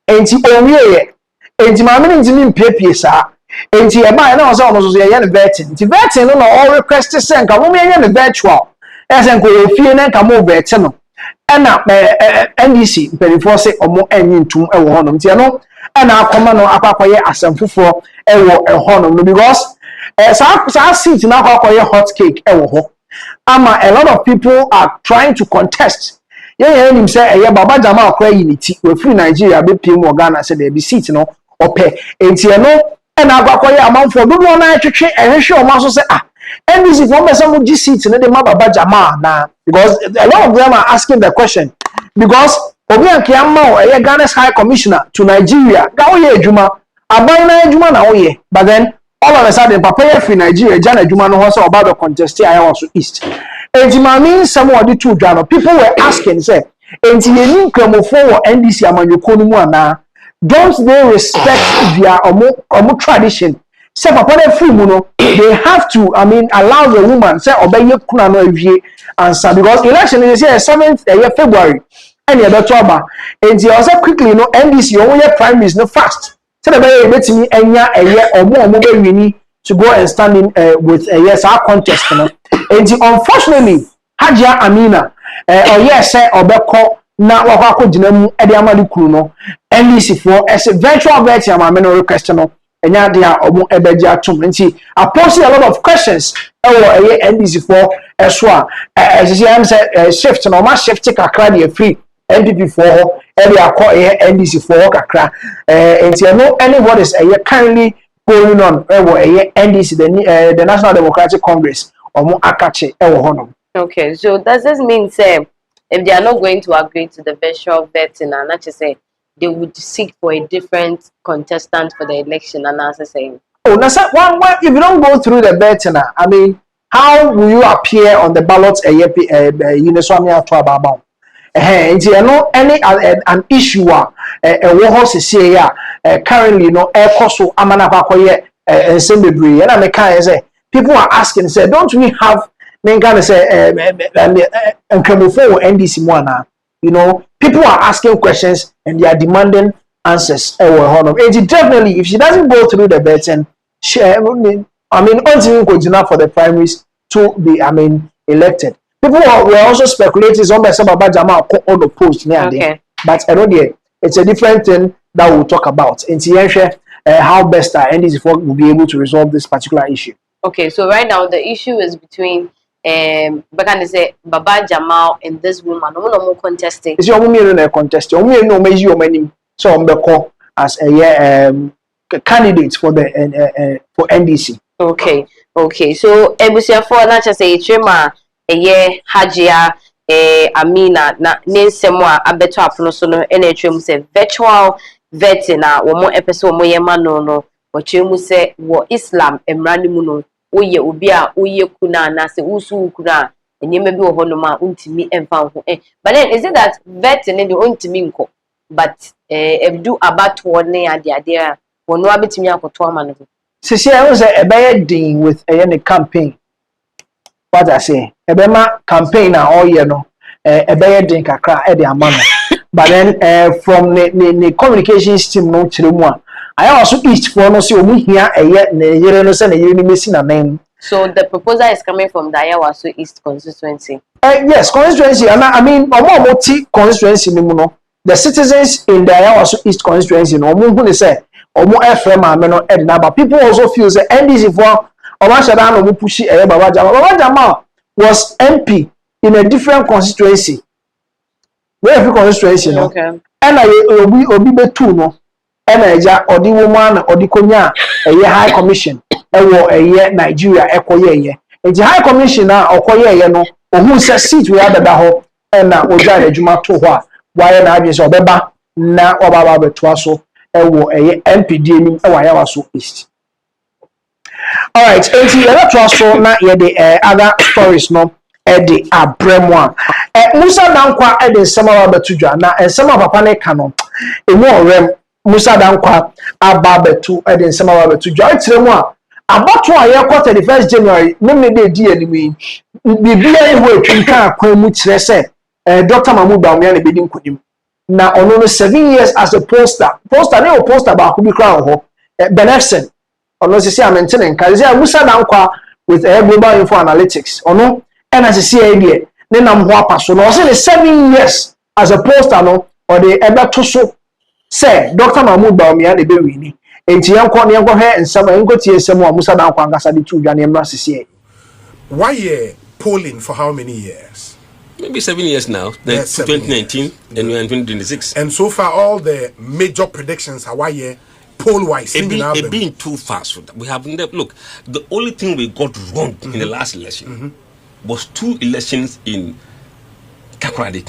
enti onwieye enti maame no ntimi mpiepie saa enti e ba na wo say ono so ye ne vetting enti vetting no all request say nka mo me ye ne virtual ese nko ofie na nka mo vetting no ena NDC mpelifo say omo enyi ntum e wo honom nti no ena akoma no akwakoye asamfufo e wo e honom no because sa seat na akwakoye hot cake e wo ho ama a lot of people are trying to contest yeah him say baba jama akwa unity we free Nigeria be pim Ghana say there be seat no ope enti no ena akwakoye amanfo do no na twetwe ehwehwe o maso say NDC for me some G seat no dey ma baba jama na because a lot of them are asking the question because obi anke amma Ghana's High Commissioner to Nigeria ga oye adwuma aban na adwuma na oye but then all of a sudden papa free Nigeria jana adwuma no ho say about the contest I was east ejima means some of the two drama people were asking say enti yeni nkramofo wo NDC amanyoko no mu ana don't they respect their omo tradition say papa free mu no they have to allow the woman say obeye kuna no awie answer because election is here 7th February and you better aba enti also quickly no NDC owo ye primaries no fast say the be betimi enya omo be wini to go and stand in with yes our contest no enti unfortunately Hajia Amina yes say obeko na wakwa gina mu e de amali kuru no NDC for as a virtual version am no request no enya de a omo ebeji atum nti I posed a lot of questions NDC for so as am say shift no ma shift kakra de free NPP for area NDC for kakra nti no what is currently going on NDC the National Democratic Congress omo akache honom. Okay, so does this mean say if they are not going to agree to the virtual vetting and not just say they would seek for a different contestant for the election and as I say now if you don't go through the vetting how will you appear on the ballot any an issue currently no air coso amana bakoye and I can say people are asking say don't we have say NDC one people are asking questions and they are demanding answers definitely if she doesn't go through the vetting continue for the primaries to be elected. People were also speculating some Baba Jama on the post but it's a different thing that we'll talk about in how best NDC will be able to resolve this particular issue. Okay, so right now the issue is between say Baba Jamal and this woman. No contesting. It's your woman contesting. So as a candidate for the for NDC. Okay. So ebusia for na just say Chema Hajia Amina na nsemo abeto afono so no ene twem say virtual vetting na wo mo epeso mo yema no twem say wo Islam emrani mu no oye obi a oye kuna na se usu kuna enyema bi wo hono ma untimi emfa ho but then is it that vetting ne untimi nko but do about one ade wono abetimi akoto amano sisi I was a bad thing with a campaign. What I say, a bema campaign all year no, a bad thing kakra e de amano. But then from the communications team no chiremwa. I also each for no see omu here a yet ne no send a year missing a name. So the proposal is coming from the Ayawaso East constituency. Yes, constituency. Omo constituency no. The citizens in the Ayawaso East constituency no omu say omo FM ameno edna but people also feel say NDC for Omashada no pushi Baba Jama. Baba Jama was MP in a different constituency. Where every constituency no. Okay. And obi be two no. And eja odi woman odi konya High Commission ewo Nigeria ekoye the High Commission na okoye no ohun say seat we had da ho na oja adwuma to ho a why na adwe so obeba na obaba beto aso MPD ni Ayawaso East. All right, enti yela to aso na ye the other stories no the abremwa Musa Dankwa the nsema wa betudwa na nsema papa ne ka no emu orem Musa Dankwa ababetu e den sema ababetu joy tiremu a abato a ye ko 31st January me me dey di anime bibia e ho atwinka akwan mu kire se Dr. Mahmoud Bawumia na bedi nkodim na ono no 7 years as a poster na o poster ba ko bi kra ho benefsen ono sisi amenten nka ze Musa Dankwa with global info analytics ono na sisi e die ne nam ho apaso no o se 7 years as a poster no or the ebeto so say Dr. Mahmoud Bawumia de be wini enti yanko ne yanko he nsama yanko tie nsama a Musa Dankwa angasa de tu dwane mra sisi. Why polling for how many years? Maybe 7 years now. That's 2019 years. And we're in 2026. And so far, all the major predictions are why poll wise. It being too fast. We have look. The only thing we got wrong in the last election was 2 elections in Takoradi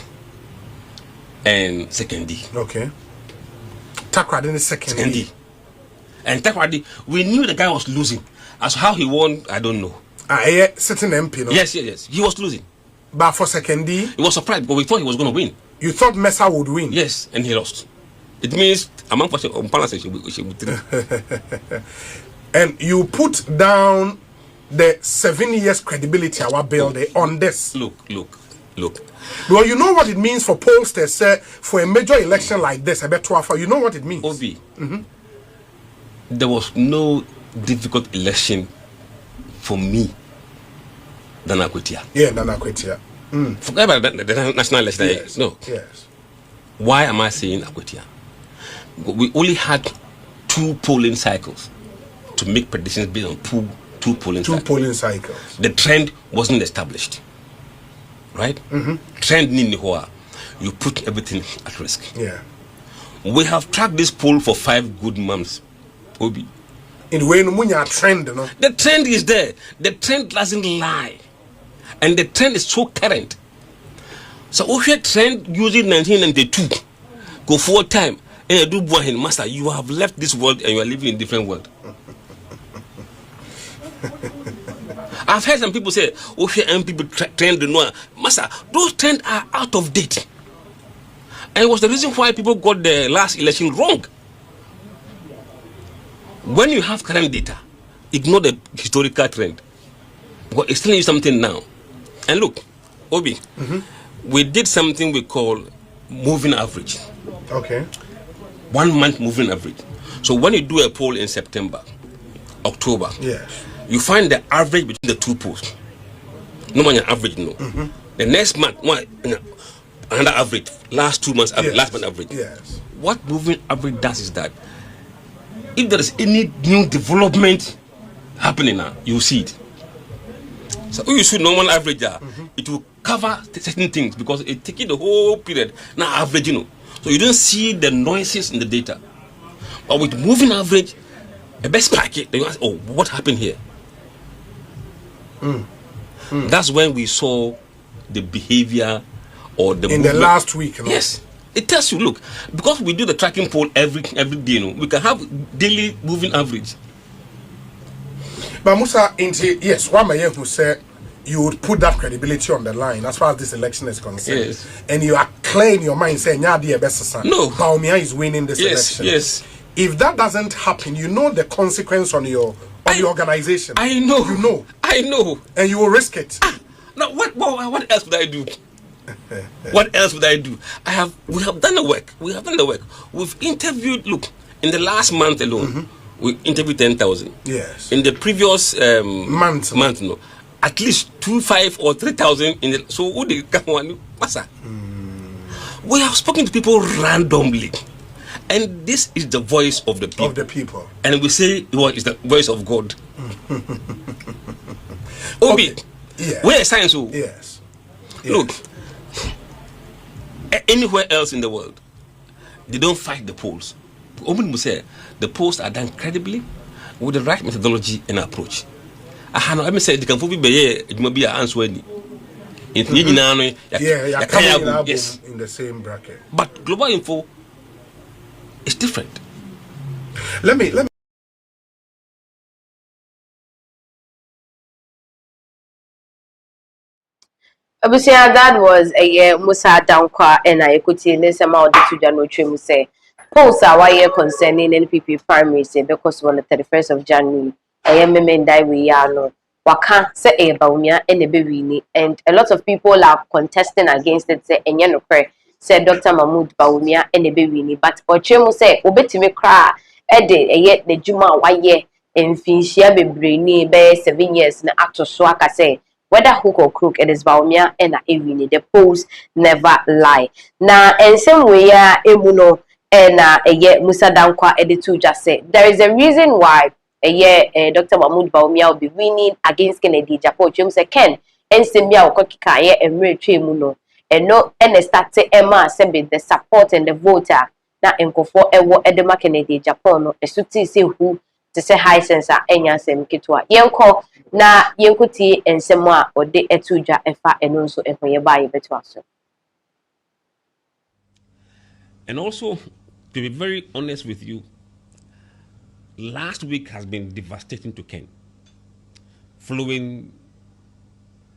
and Sekendi. Okay. Takoradi and Sekendi. And Takoradi, we knew the guy was losing. As how he won, I don't know. Sitting MP, no? Yes. He was losing. But for Sekendi, he was surprised, but we thought he was going to win. You thought Mesa would win? Yes, and he lost. It means among us, and you put down the 7 years credibility our building on this. Look. Well, you know what it means for pollsters for a major election like this. I bet you know what it means. Obi, there was no difficult election for me than Akwetia. Yeah, than Akwetia. Forget about the national election. Yes. No. Yes. Why am I saying Akwetia? We only had 2 polling cycles to make predictions based on two polling cycles. The trend wasn't established. Right? Trend Ninihoa. You put everything at risk. Yeah. We have tracked this poll for 5 good months. Obi. In way no trend, no? The trend is there. The trend doesn't lie. And the trend is so current. So if you trend using 1992, go full time, and do boy master, you have left this world and you are living in a different world. I've heard some people say, if you people trend the noir, master, those trends are out of date. And it was the reason why people got the last election wrong. When you have current data, ignore the historical trend. Because it's telling you something now. And look, Obi, we did something we call moving average. Okay. 1 month moving average. So when you do a poll in September, October, yes, you find the average between the 2 polls. No man average, no. The next month, another average. Last 2 months average, last month average. Yes. What moving average does is that if there is any new development happening now, you see it. So you should normal average, it will cover certain things because it takes the whole period. Now average, so you don't see the noises in the data. But with moving average, the best packet, they ask, oh, what happened here? That's when we saw the behavior or the in movement. The last week. No? Yes. It tells you, look, because we do the tracking poll every day, we can have daily moving average. But Musa, yes, one man who said you would put that credibility on the line as far as this election is concerned. Yes. And you are clear in your mind saying, "Yeah, best son." No. Bawumia is winning this election. Yes. If that doesn't happen, you know the consequence on your organization. I know. You know. I know. And you will risk it. Now, what else would I do? What else would I do? We have done the work. We've interviewed, look, in the last month alone, we interviewed 10,000. Yes. In the previous month, no. At least 2,500 or 3,000 so who did come on? We have spoken to people randomly. And this is the voice of the people. And we say it's the voice of God. Obi, okay. Yes. Where is science? Yes. Look, anywhere else in the world, they don't fight the polls. Obi will say the polls are done credibly with the right methodology and approach. Let me say the can be a answer any. Yes, in the same bracket. But global info is different. Let me. That was a Musa Dankwa and I could see this amount to Jano Trim say. polls are why concerning NPP primary say because on the 31st of January I am men die we are no waka say e baumia and wini and a lot of people are contesting against it say enye no kre say Dr. Mahmoud Baumia and wini but ochemu say obetimi kra e de eye the juma waye mfinhia bebre ni be 7 years na ato so aka say whether hook or crook it is Baumia and wini the polls never lie na ensem we ya emuno and Musa Dankwa editor just said there is a reason why Dr. Mahmoud Baumia will be winning against Kennedy Japan. James Ken and Simia Okokika and Mary Muno and no and start Emma Sembe the support and the voter na enkofo ewo Edema Kennedy Japan no esuti say who to say high sensor enya sem kitwa yenko na yenkuti ensemo a ode etuja efa eno nso enkoye ba yebeto aso. And also, to be very honest with you, last week has been devastating to Ken, following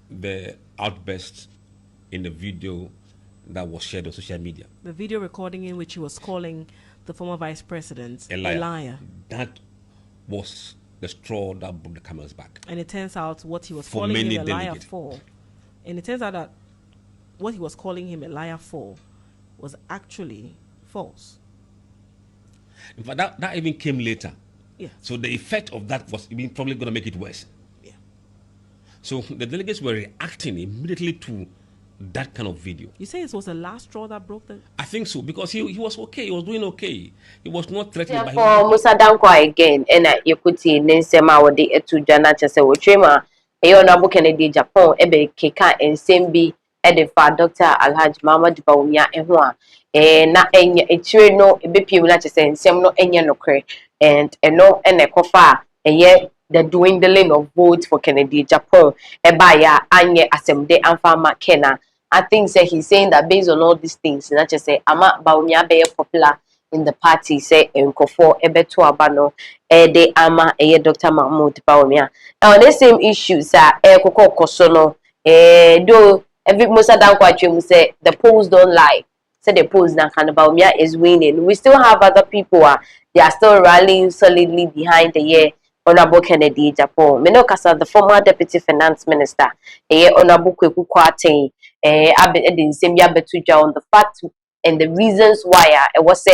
the outburst in the video that was shared on social media. The video recording in which he was calling the former vice president a liar. That was the straw that broke the camel's back. And it turns out what he was calling him a liar for, and it turns out that what he was calling him a liar for was actually false. In fact, that even came later. Yeah. So the effect of that was probably going to make it worse. Yeah. So the delegates were reacting immediately to that kind of video. You say it was the last straw that broke the... I think so, because he was okay. He was doing okay. He was not threatened by... For Musa Dankwa again, and you could see Nensema or the Etujana Chase Wotrema, Honorable Kennedy Japan, Ebe Keka and Sembi, Edifa, Dr. Alhaj Mahmoud Baumia, and Hua. Na enya etire no ebepiem na chese nsem no enya no kre and no ene kofa eye the dwindling of votes for Kennedy Japan eba ya anye asemde amfama Kena. I think say he's saying that based on all these things na chese ama Baumia be popular in the party say enkofo ebeto abano de ama eye Dr. Mahmoud Baumia. Now the same issues kokko koso no do every Musa Dankwa Chemu say the polls don't lie. The polls now Baumia is winning. We still have other people they are still rallying solidly behind the Honorable Kennedy Japan. Menokasa, the former deputy finance minister, Honorable Kweku Kwate, on the fact and the reasons why it was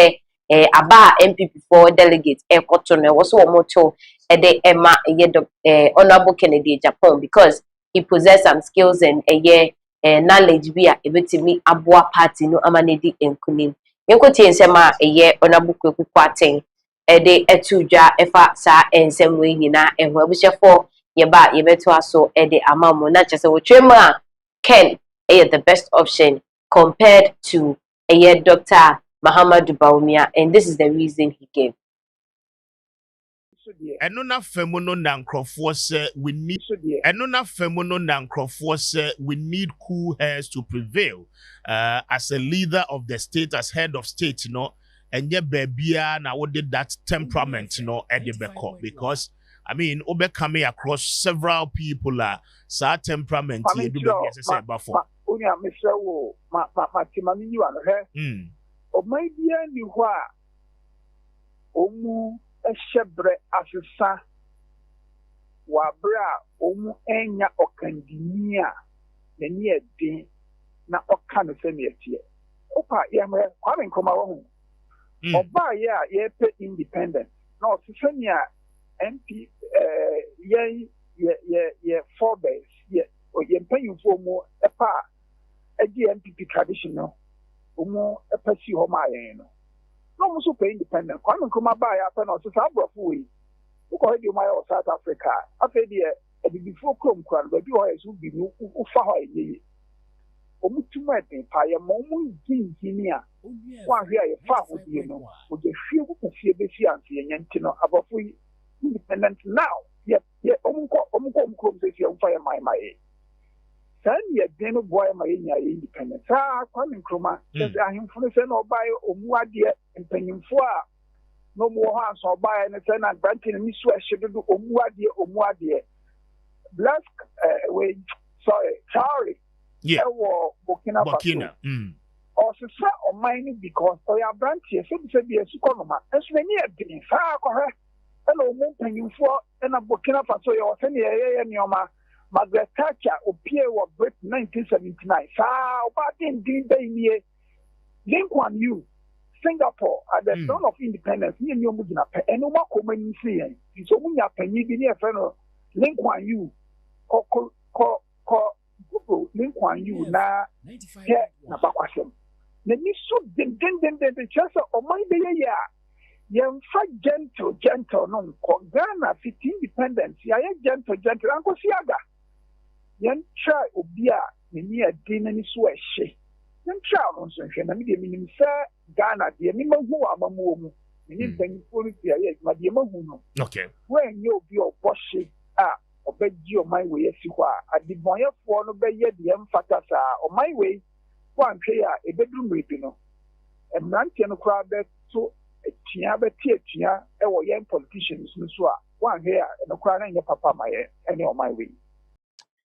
Aba MPP for delegates Kotone was one more Emma Honorable Kennedy Japan because he possessed some skills and knowledge be able to meet abua party no amanedi enkunim yenkoti ensema Honorable Kweku Kwate de etuja efa sa ensem we nyina ehwa bushefo yeba yebeto aso de amamo na chese wotwema Ken the best option compared to Dr. Muhammad Baumia, and this is the reason he gave. Enona femono na nkrofo se we need enona femono na nkrofo se we need cool heads to prevail as a leader of the state, as head of state, you know, and yeah babia na what did that temperament, you know, at the back because I mean obe coming across several people sa temperament you do be as I say before onya me hwe wo ma timani ni wa no he o mai bia ni ho a omu eshebre asesa wa bra omu enya okandinia na ni edin na oka no se ne etie opa ya me kwame nkoma wo ho oba ya ye pe independent no sisania MP ye forbes ye o ye mpanyufo mu epa agi MPP traditional omu epa si ho ma yen no no muso pe independent kwame nkoma ba ya pe no so sa abrofo we ko he di my South Africa afa di e before krom kran ba bi ho yesu bi nu ufa ho ye omu tuma e pa ye mo mu ginjini a wa hwe ye fa ho di no o je hwe ku fie be fi anse ye nyanti no abrofo independent now krom se fi ufa ye my San ye deno boy my nya independent sa kwame nkroma se ahemfo se na obaye omuade empanyimfo a no mo ha so obaye ne se na granting ni so ehyedo omuade black we sorry Charlie yeah Burkina or sister or mine because or your branch here, so be a sukonoma, and so many of things. Hello, Mountain, you for and a Burkina Faso, your senior and your Margaret Thatcher, or Pierre or Brit 1979. But indeed, they Lincoln, you. Singapore at the dawn of independence, near New Mugina, and no more common seeing. So when you are penny, near fellow Lincoln, you Google Lincoln, you now here, Nabakwasem. The Nisu den the chance of my day, young fat gentle, no, Ghana, fit independence, ya gentle, Uncle Siaga. Young try Obia, near dinner is where she. Young child on Sunshine, I mean, sir. Ghana, the minimum who are Mamu, meaning policy, my dear Mamu. Okay. When you be your bossy, obey you my way, as you are. I did my for no bay yet the emphasis on my way. One clear a bedroom rapino. And Nantian crowd that so a tia, or young politicians, one here and a crying your papa my any on my way.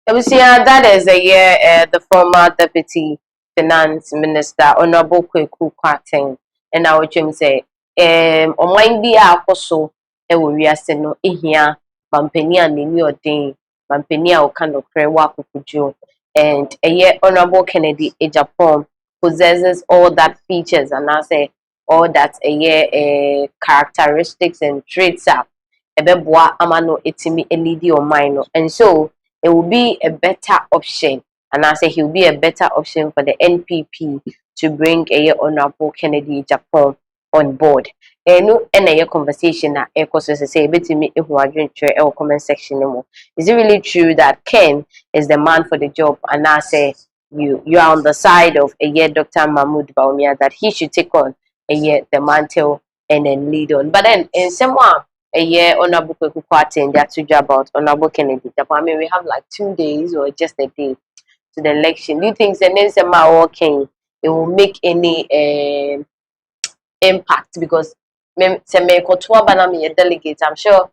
That is a year the former deputy Finance Minister Honorable Kweku Kwarteng and our dream say on mind be also e wo wiase no ehia bampania nini odin bampania o kind of krewa kukujo and a year Honorable Kennedy Japan possesses all that features and I say all that a year characteristics and traits up ebeboa amano etimi elidi o mine and so it will be a better option. And I say he'll be a better option for the NPP to bring a Honorable Kennedy Japan on board. No any conversation that echoes say me if we are doing our comment section anymore. Is it really true that Ken is the man for the job? And I say you are on the side of a year Dr. Mahmoud Baumia that he should take on a year the mantle and then lead on. But then in someone a year Honorable Kweku Kwarteng they are to job about Honorable Kennedy Japan. I mean we have like 2 days or just a day to the election. Do you think it will make any impact? Because delegate, I'm sure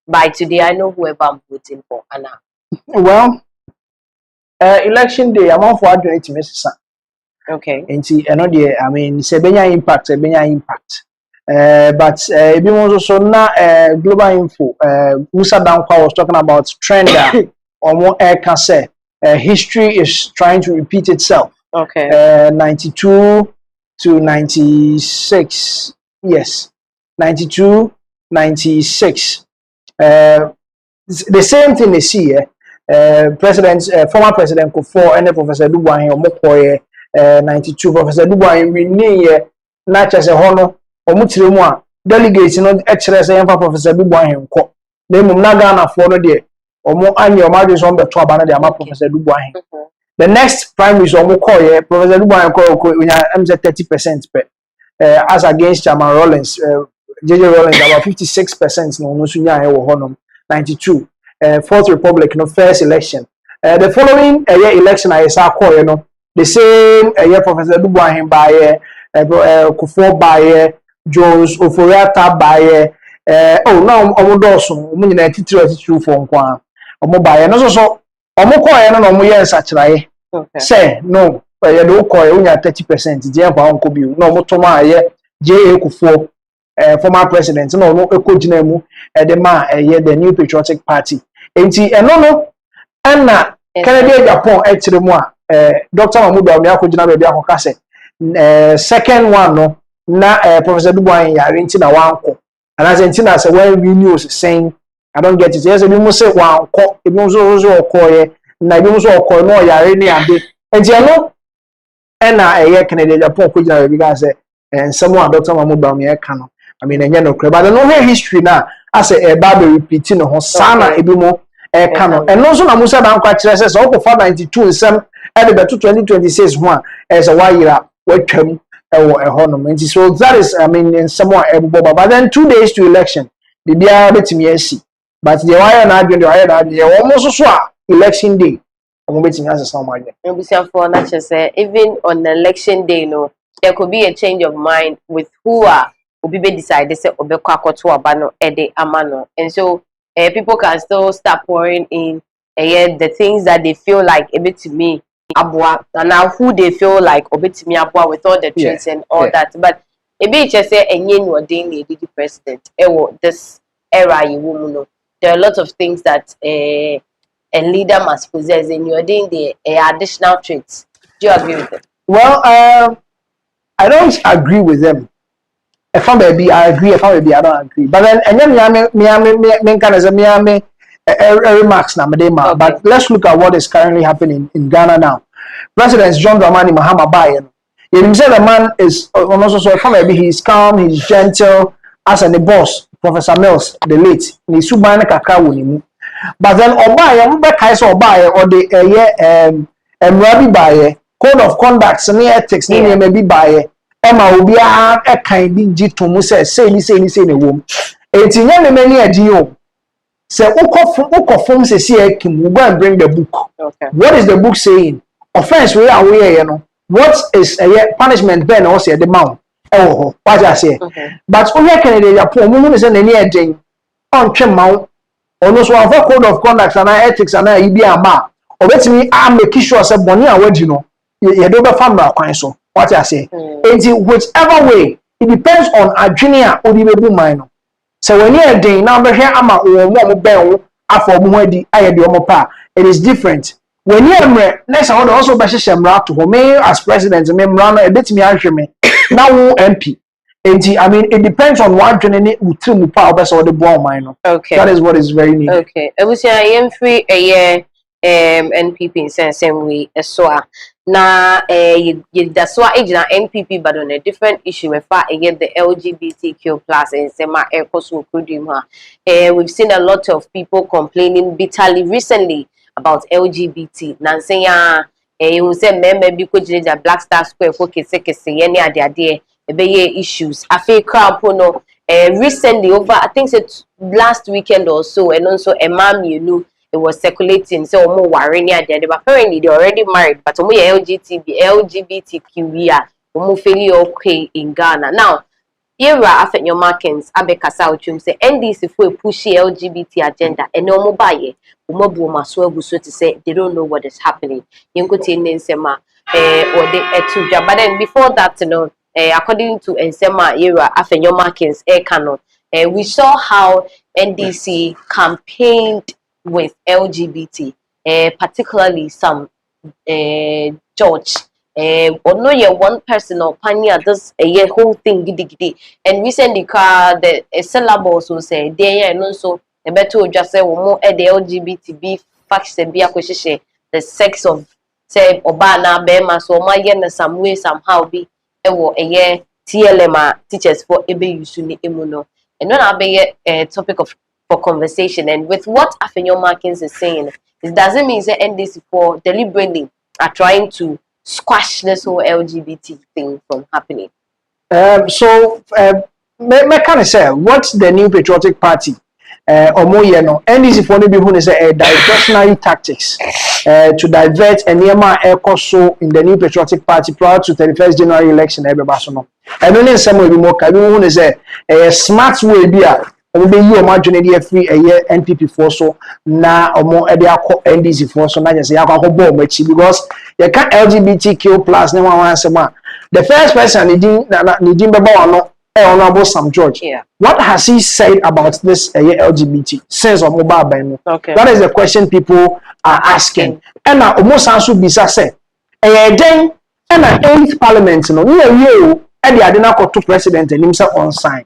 by today I know whoever I'm voting for. Anna. Well, election day, I'm on for to Miss. Okay. And see, I mean, it's a impact, but it also now global info. Musa Dankwa was talking about trend or more air can say. History is trying to repeat itself. Okay. 92 to 96. Yes. 92, 96. The same thing they see here. Former President Kufuor and Professor Dubois Omokoye 92. Professor Dubois we need not just a honor or mutiremwa delegates no exercise Professor Dubois nko. They mum na Ghana for no there. Omo anyi o marriage on the top bana de ama Professor Dubois. The next primary is omo call Professor Dubois call we are 30% as against Chairman Rollins JJ Rollins about 56% no sunya e wo honom 92 Fourth Republic no first election the following election I saw call no the same Professor Dubois by Kufuor by Jones Oforiatta by oh now omo doso omo nyina titiri for nkwa omo bae no so omo koye no omo ye nsachiraye say no ye do koye unya 30% je kwa onko bi no omo to ma ye JA Kufuor former president no no ekogina mu the man the New Patriotic Party enti no ana Kennedy Japan etire mu a Dr. Mahmoud Bawumia akogina be bia akoka say second one no na Professor Dubois yare nti na wanko and as Argentina say when we news saying I don't get it. Yes, we must say one call, we must also call na we must call no yare ni ade. And you know, and na Canada Japan could na because and someone Dr. Mahmoud Bawumia can. I mean, and no crap. But no history now. I say a Bible repeating no sana ebimo canon. And also na Musa Dankwa says all for 92 in some and the 2026 one as a year what term a honor. So that is I mean in somewhat but then 2 days to election. The bia betimi asi. But the wire na adwene the wire na adwene almost so election day. I'm betimi as someone. For not just say even on election day no there could be a change of mind with who are be decided say obekwa akoto abano ede amano and so people can still start pouring in the things that they feel like a bit to me abua, and now who they feel like obetimi abua with all the traits and all that. But maybe just say enye no den the president. This era you woman. There are a lot of things that a leader must possess, and you're doing the additional traits. Do you agree with it? Well, I don't agree with them. If I'm baby, I agree. If I'm baby, I don't agree. But then, and then me kind of remarks now, but let's look at what is currently happening in Ghana now. President John Dramani Mahama Bayen. You said the man is also so maybe he's calm, he's gentle, as the boss, Professor Mills, the late, he's subana kakra wonimu. But then Obaye, we back so Obaye or the Mrabi Baye, code of conduct, and ethics, maybe Baye. Emma will be a kind of to say the womb. It's in many a deal. Say, Oko forms a CAQ, we'll go and bring the book. Okay. What is the book saying? Offense, we are aware, you know. What is a punishment then also the mount? Oh, what I say. But only Canada, poor woman is an any thing on Chemount, or no one for code of conduct and ethics and I be a ma. Or let me, I'm making sure some money, you know, you don't have family council. What I say. Whichever way, it depends on a junior or the minor. So when you're doing number here, I'm a bell after Muedi, I had your mopa. It is different. When you're next, I would also bash some rap to home as president, and run a bit me now MP. I mean, it depends on what journey with two power or the ball minor. Okay. That is what is very neat. Okay. I was saying free a year NPP in same way as so. Na that's why age na NPP but on a different issue we far against the LGBTQ plus and sema we've seen a lot of people complaining bitterly recently about LGBT. Na say you say maybe could the Black Star Square for kese any ade issues. I feel crowd no recently over I think it's last weekend or so and also a mom you know it was circulating so more worrying apparently they already married but LGBTQ okay in Ghana now era after your markings abekasa uchum say NDC for push LGBT agenda and no more buy so to say they don't know what is happening nsema or the etuja but then before that you know according to nsema era after your markings canon we saw how NDC campaigned with LGBT, particularly some church. Or no, yeah, one person or pioneer does a whole thing giddy. And recently, the syllables will say, there, and also a better just say, more at the LGBT be facts and be acquisition, the sex of say, Obana, Bema, so my yen some way somehow be a year TLMA teachers for Ebe Yusuni Imuno. And when I be a topic of for conversation and with what Afenyo Markins is saying, it doesn't mean that NDC for deliberately are trying to squash this whole LGBT thing from happening. So me kind of say what's the New Patriotic Party or more NDC for the people is a diversionary tactics to divert and Nema so in the New Patriotic Party prior to 31st January election and only some will be more Kabi is a smart way be be you imagine the free a year NPP for so na omo e dey NDC for so na just yakwa ko bomb echi because you can LGBTQ plus ne wan ansema the first person needing beba wano honorable Sam George. What has he said about this LGBT since of mobile ban? That is the question people are asking. And now almost answer bisa say then and 8th parliament no you e dey adena ko to president and himself on sign.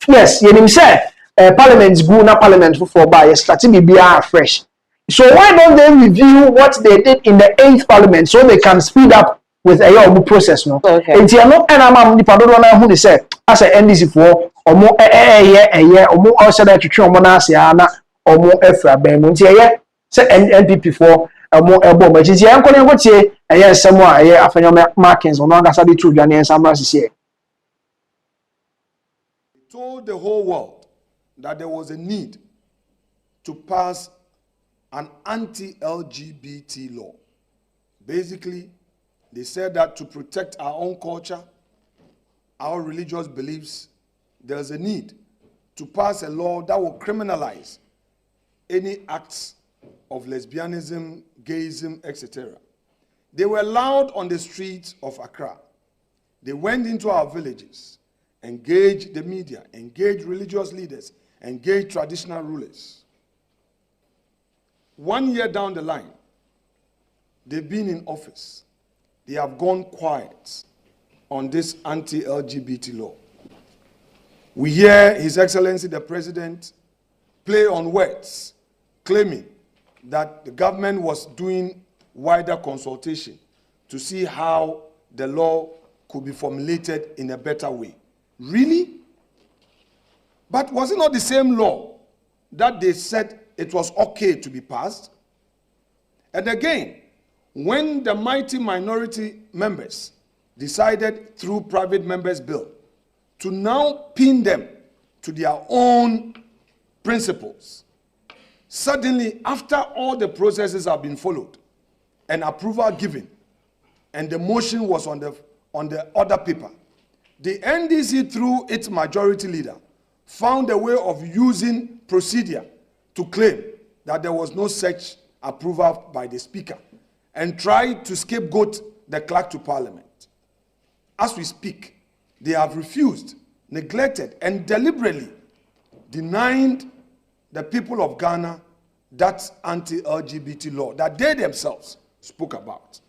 Yes, you say parliament's good, not parliament for by strategy be fresh. So why don't they review what they did in the 8th parliament so they can speed up with a process? No, and you know, and I'm the Padona who say as a NDC for or more or more also that you show Monasiana or more Efra Bemuntia, say NPP for a more elbow, but it's young calling what say, and yes, somewhere after your markings or not as I did to Ghana and some here. Told the whole world that there was a need to pass an anti-LGBT law. Basically, they said that to protect our own culture, our religious beliefs, there's a need to pass a law that will criminalize any acts of lesbianism, gayism, etc. They were loud on the streets of Accra. They went into our villages, engaged the media, engaged religious leaders, engaged traditional rulers. 1 year down the line, they've been in office. They have gone quiet on this anti-LGBT law. We hear His Excellency the President play on words, claiming that the government was doing wider consultation to see how the law could be formulated in a better way. Really? But was it not the same law that they said it was okay to be passed? And again, when the mighty minority members decided through private members' bill to now pin them to their own principles, suddenly, after all the processes have been followed and approval given, and the motion was on the other paper, the NDC, through its majority leader, found a way of using procedure to claim that there was no such approval by the speaker and tried to scapegoat the clerk to parliament. As we speak, they have refused, neglected, and deliberately denied the people of Ghana that anti-LGBT law that they themselves spoke about.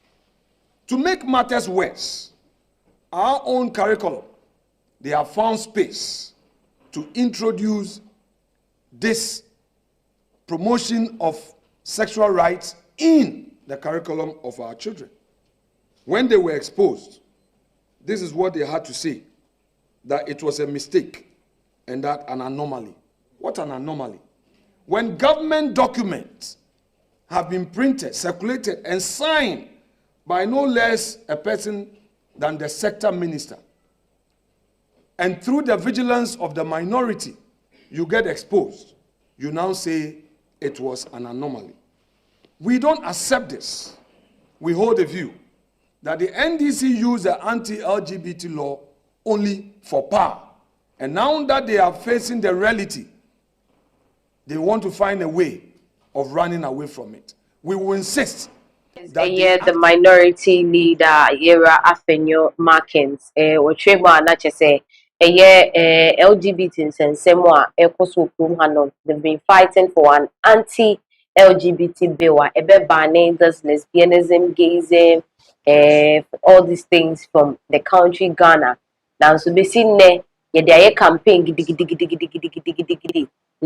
To make matters worse, our own curriculum, they have found space to introduce this promotion of sexual rights in the curriculum of our children. When they were exposed, this is what they had to say, that it was a mistake and that an anomaly. What an anomaly? When government documents have been printed, circulated, and signed by no less a person than the sector minister, and through the vigilance of the minority, you get exposed, you now say it was an anomaly. We don't accept this. We hold a view that the NDC used the anti-LGBT law only for power. And now that they are facing the reality, they want to find a way of running away from it. We will insist that the minority leader, Yera Afenyo Markins, Otrema Nachese, LGBT and Semwa, Hanon, they've been fighting for an anti-LGBT bill, banning this lesbianism, gayism, all these things from the country Ghana. Now, so be seen there, a campaign,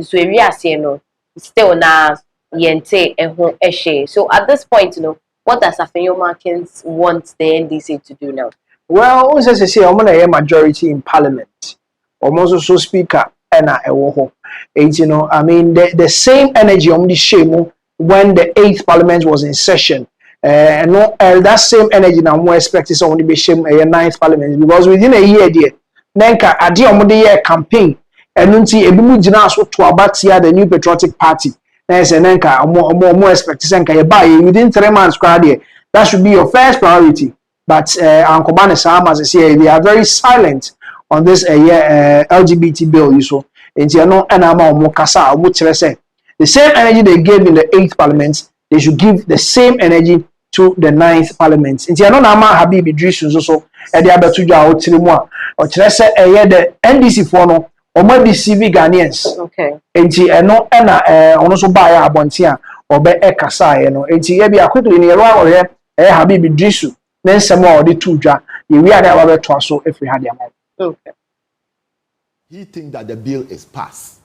so we are saying, still now, yente and eshe. So at this point, what does Afenyo Markins want the NDC to do now? Well, as I say, I'm going to have majority in parliament. Almost also speaker and I mean, the same energy on the shame when the 8th parliament was in session. And that same energy now more expected on the shame 9th parliament, because within a year there, Nenka adi omo year campaign and nti ebimu jina so to abatia the New Patriotic Party. Na say Nenka omo expect senka ye buy within 3 months crowd there. That should be your first priority. But Uncle Mahama say they are very silent on this LGBT bill so. Nti no na ma omo kasa omo kire say the same energy they gave in the 8th parliament, they should give the same energy to the 9th parliament. Nti no na ma Habib Idris so e dey abetu dwa o tiri mu a o kire say the NDC for no omo deceive Ghanaians. Okay. Nti no na ono so ba ya abonte a obe kasa ye no. Nti e bia quickly ni ero a Habib Idris na nsem a o de tu dwa ye wi ada wa beto so every had am. Okay. He thinks that the bill is passed.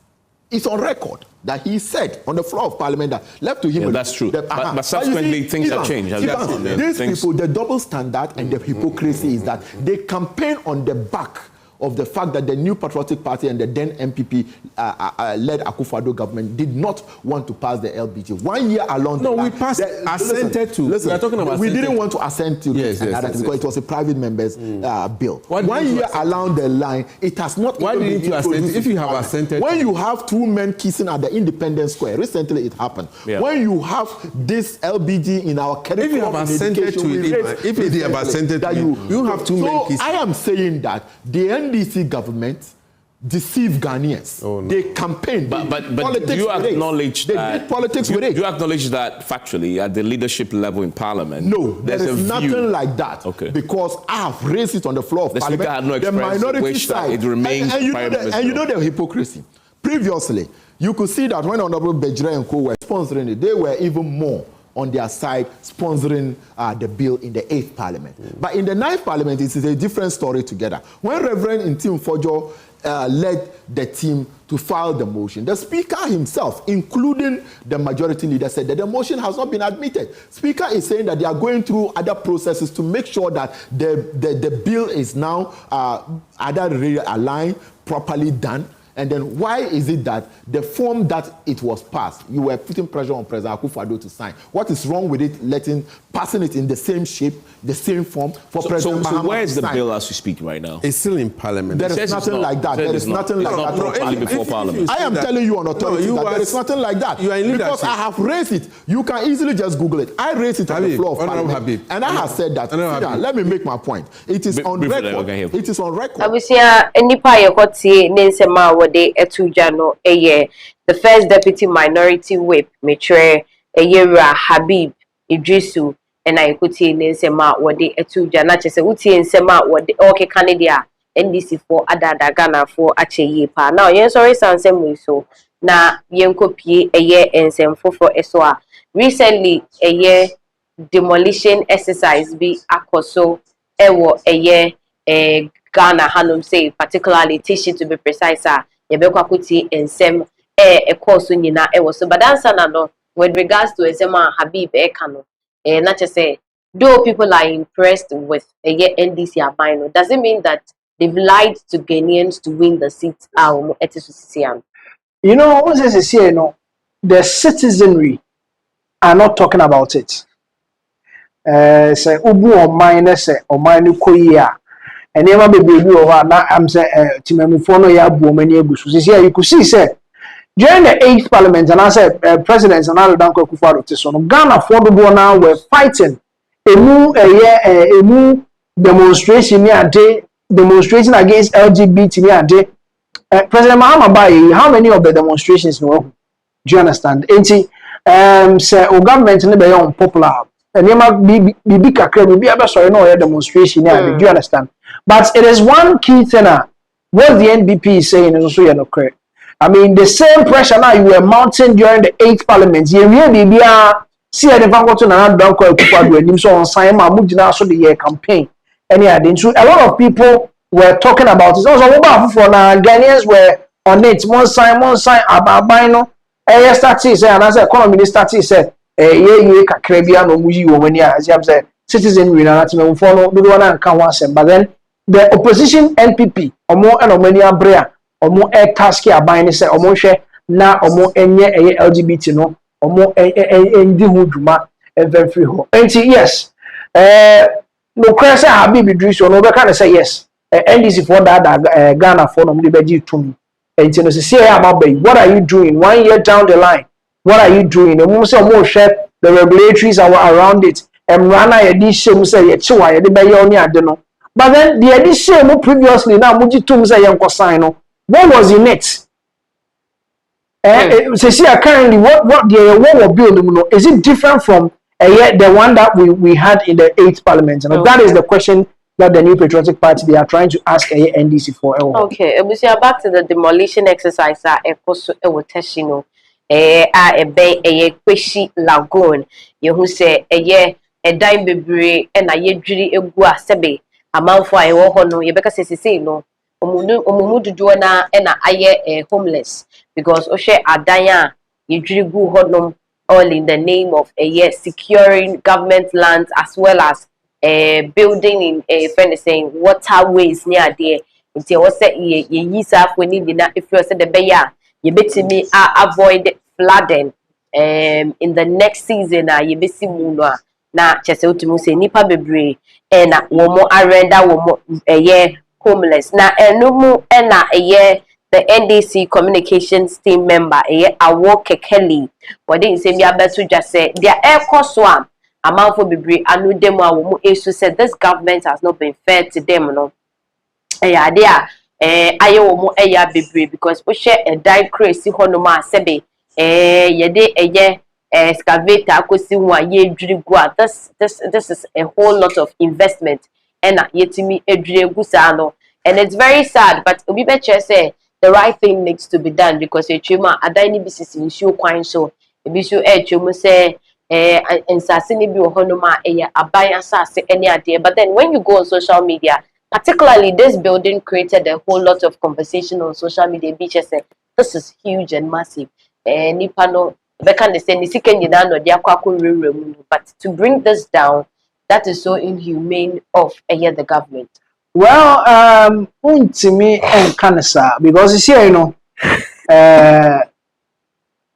It's on record that he said on the floor of parliament that left to him. Yeah, that's true. But subsequently, things have changed. These people, the double standard and the hypocrisy is that they campaign on the back of the fact that the New Patriotic Party and the then MPP led Akufo-Addo government did not want to pass the LBG. 1 year along. No, we passed, assented to. Listen, we are talking about. We didn't want to assent to yes, because it was a private member's bill. 1 year along the line, it has not. Why didn't you assent? If you have assented, when you have 2 men kissing at the Independence Square, recently it happened. Yeah. When you have this LBG in our curriculum, if you have assented to it, if you have assented to it, you have 2 men kissing. I am saying that the NDC government deceive Ghanaians. Oh, no. They campaigned. But do you acknowledge that? They did politics with it. Do you acknowledge that factually at the leadership level in Parliament? No, there is nothing like that. Okay. Because I have raised it on the floor of the Parliament. Speaker had no the minority side. It remains and you know the hypocrisy. Previously, you could see that when Honorable Bejre and Co were sponsoring it, they were even more on their side sponsoring the bill in the 8th Parliament. But in the 9th Parliament, it is a different story together. When Reverend Intim Fojo led the team to file the motion, the Speaker himself, including the majority leader, said that the motion has not been admitted. Speaker is saying that they are going through other processes to make sure that the bill is now either aligned, properly done. And then why is it that the form that it was passed, you were putting pressure on President Akufo-Addo to sign? What is wrong with it, passing it in the same shape, the same form for President Mahama? So where is the sign? bill as we speak right now? It's still in Parliament. There is nothing like that. There is nothing like that. Before Parliament. I am telling you on authority that there is nothing like that. You are in because I have raised it. You can easily just Google it. I raised it on the floor of Parliament. And I have said that. Let me make my point. It is on record. It is on record. The first deputy minority whip, Mitre Eyera Habib Idrisu, and I could see in Sema what they etuja, not just a uti in Sema what the okay Canada, NDC for Ada Ghana for Acheyepa. Now, yes, sorry, Sansem so na Yenkopi a year and some for Eswa. Recently, a year demolition exercise be Akoso, Ewo a year Ghana Hanum say, particularly Tishi to be precise. Yebekwa kuti ensem course nyina was so but answer no with regards to Esema Habib Ekano not just say though people are impressed with NDC abino doesn't mean that they've lied to Ghanaians to win the seat. You know what is here? No, the citizenry are not talking about it. Say ubu or minus or minu koya. And never be baby over now. I'm saying, Timamufono ya buomeni egusu. See, you could see, say, during the 8th Parliament, and I said, President and all Danko Akufo-Addo Tisono, Ghana for the now were fighting a new demonstration near day, demonstrating against LGBT near day. President Mahama Baye, how many of the demonstrations know? Do you understand? Say, government never be unpopular. And never be kakre, be able to know demonstration near. Do you understand? But it is one key thing. What the NBP is saying is also not correct. I mean, the same pressure now you were mounting during the 8th Parliament. You really see the Vanguard and Danko Akufo-Addo and him so on sign Mahmoud so the year campaign. And yeah, a lot of people were talking about it. Also, for now, Ghanaians were on it. One sign, Ababino. Statistics and as economy statistics said, Caribbean or Muji or when you said citizen we not follow the one and can but then the opposition NPP or more and many brea or more air task here buying say or more share now or more any LGBT no or more in the Huduma and very free home. And yes, no crash Habib Idris or no kind of say yes. NDC for that Ghana for no liberty to me. And you know, say about what are you doing 1 year down the line? What are you doing? The most more share the regulatories are around it. And Rana edition say yetwa de be yoni ade no. But then the edition previously now muji tum say yanko sign no. What was in it? Say currently what the build no is it different from the one that we had in the 8th Parliament? And that is the question that the New Patriotic Party they are trying to ask NDC for. Okay, we see back to the demolition exercise ekoso ewoteshino Kweshi Lagoon. You who say a dime bebre and a yedri egua sebe a mouth for a wohono yebeka say no omudu joana and a homeless because oshe adaya yedri gu hodnom all in the name of securing government lands as well as building in a friend saying waterways near there until was say ye yisa for need if you said the beya you bet me avoid flooding in the next season you be see munwa na chese otumu say nipa bebre na womo arenda womo homeless na enumu na the NDC communications team member Awo Kekeli what didn't say me abetu just say their air cost one amount for bebre anu demo womo esu said this government has not been fair to them no yeah aye omo eya bebre because we share a die crazy honoma sebe yede excavator akosi ho aye dwiri gu a this is a whole lot of investment ena yetimi edwire gu sa no, and it's very sad but obi be che say the right thing needs to be done because etwema adan ni bisisi nsuo kwan so ebi so etwemu say ensase ni bi honoma aban asase ene ade, but then when you go on social media, particularly this building created a whole lot of conversation on social media. Beaches say this is huge and massive. Nipa no beka say nisike nyina no dia kwako rewrem, but to bring this down, that is so inhumane of the government. Well, untimi enkanesa because you see, you know,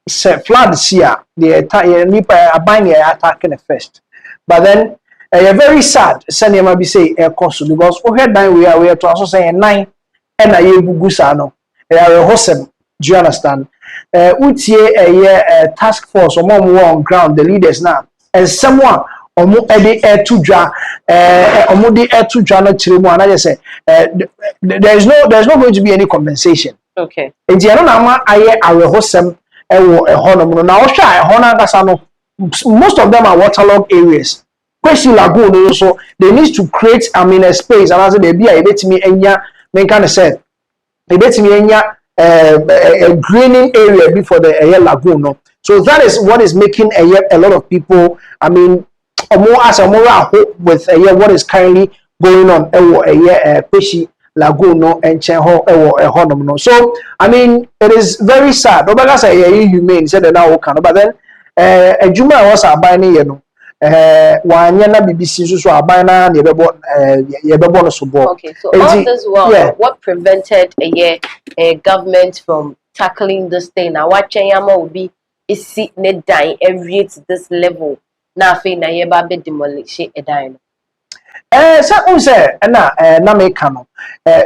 say floods here, the nipa aban attacking the first, but then very sad. Send him be say cost because we had 9 we are to also say 9 and a year bugusano. A hosem, do you understand? Utie a task force or more on ground, the leaders now, and someone or more air to jar, or more the air to jar not children. And I just say there's not going to be any compensation. Okay. And the other I hosem a honor now shy honor gasano. Most of them are waterlogged areas. Question lagoon also they need to create a space and as they be a bit me enya men kind of said a bit me enya a greening area before the lagoon no. So that is what is making a lot of people more hope with what is currently going on Peshi lagoon no and chenho honor no. So I mean it is very sad. Nobody say humane said now can but then a juma was a buying you know. Wanyana BBC so abana yebebo so bo. Okay, so all this while, what prevented a government from tackling this thing? Now what Chayama will be is see net dying every to this level. Now fe na yeba be demolish a dying. Say na me kano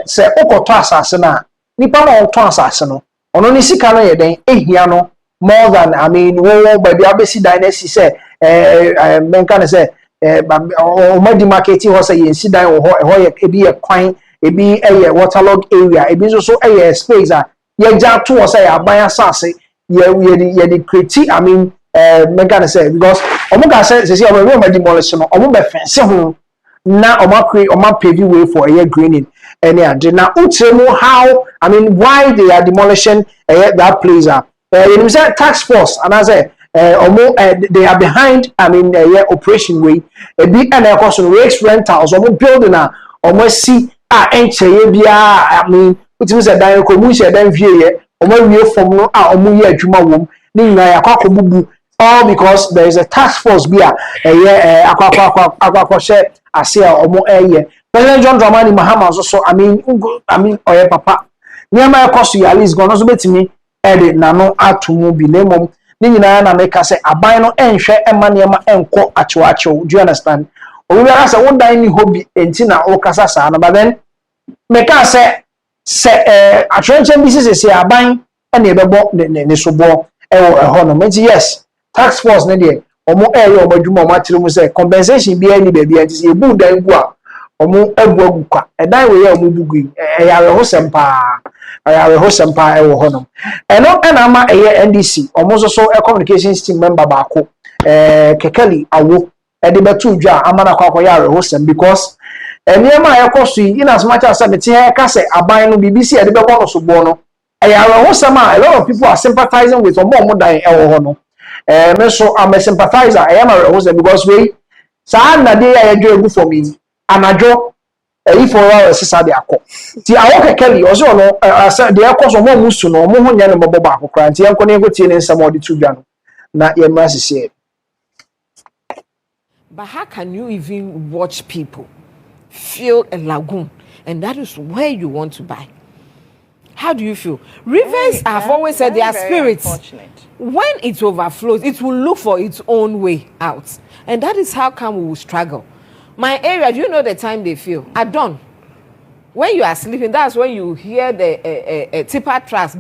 say okoto asase na nipa na oto asase no ono ni sika no yeden ehia no more than I mean wo baby abesi dynasty say men can say o ma di marketing ho say yensi dan wo ho ye ebi ye kwan ebi waterlogged area ebi so space a ye ja to say aban asase ye di create I mean men can say because omo ga say o ma demolish no omo be fence ho na oma paving way for a greening any ade na utremu how I mean why they are demolishing that place you say tax force and I say they are behind I mean operation way e bi and cost rates rentals building almost see enche bia I mean utimi say dan ko mu say dan vie wie form no ye adwuma wom ni nyina yakwa bubu all because there is a task force bia akwa share ase President John Dramani Mahama so I mean oye papa niama cost you at least gonna so betimi ede nano atumu bi nemom ni nyina na make say aban no enhwe ema niama enko achewachew do you understand obi bia say won dan ni hobby enti na o kasa sa na but then make say atrenchen business say aban ene bebo ne sobo ho no mean yes tax force ne de omo omadwuma o matire mu say compensation bi ani bia enti say ebu dan gu a omo agu kwa edan we ya omo bugu yare ho sempa ewo ho no eno na ma NDC omo so communications team member baako kekeli awo de betu dwa amana kwa yare ho sem because eniema yakoso in as much as me tie ka say aban no BBC de bebo no so bo no yare ho sem a lot of people are sympathizing with omo dan ewo ho no me so I'm a sympathizer I am a host because we sa na dey egu for me anajo if for us sisa dey akọ ti awo kekeli o so no dey akọ so mo musu no mo ho nya ne bobo ba akokra nti enko ne go tie ne nsam o de tudwa no na ye ma sisi. But how can you even watch people fill a lagoon and that is where you want to buy? How do you feel? Rivers, I've always said, they are spirits. When it overflows, it will look for its own way out. And that is how come we will struggle. My area, do you know the time they feel? At dawn. When you are sleeping, that's when you hear the tipper tracks.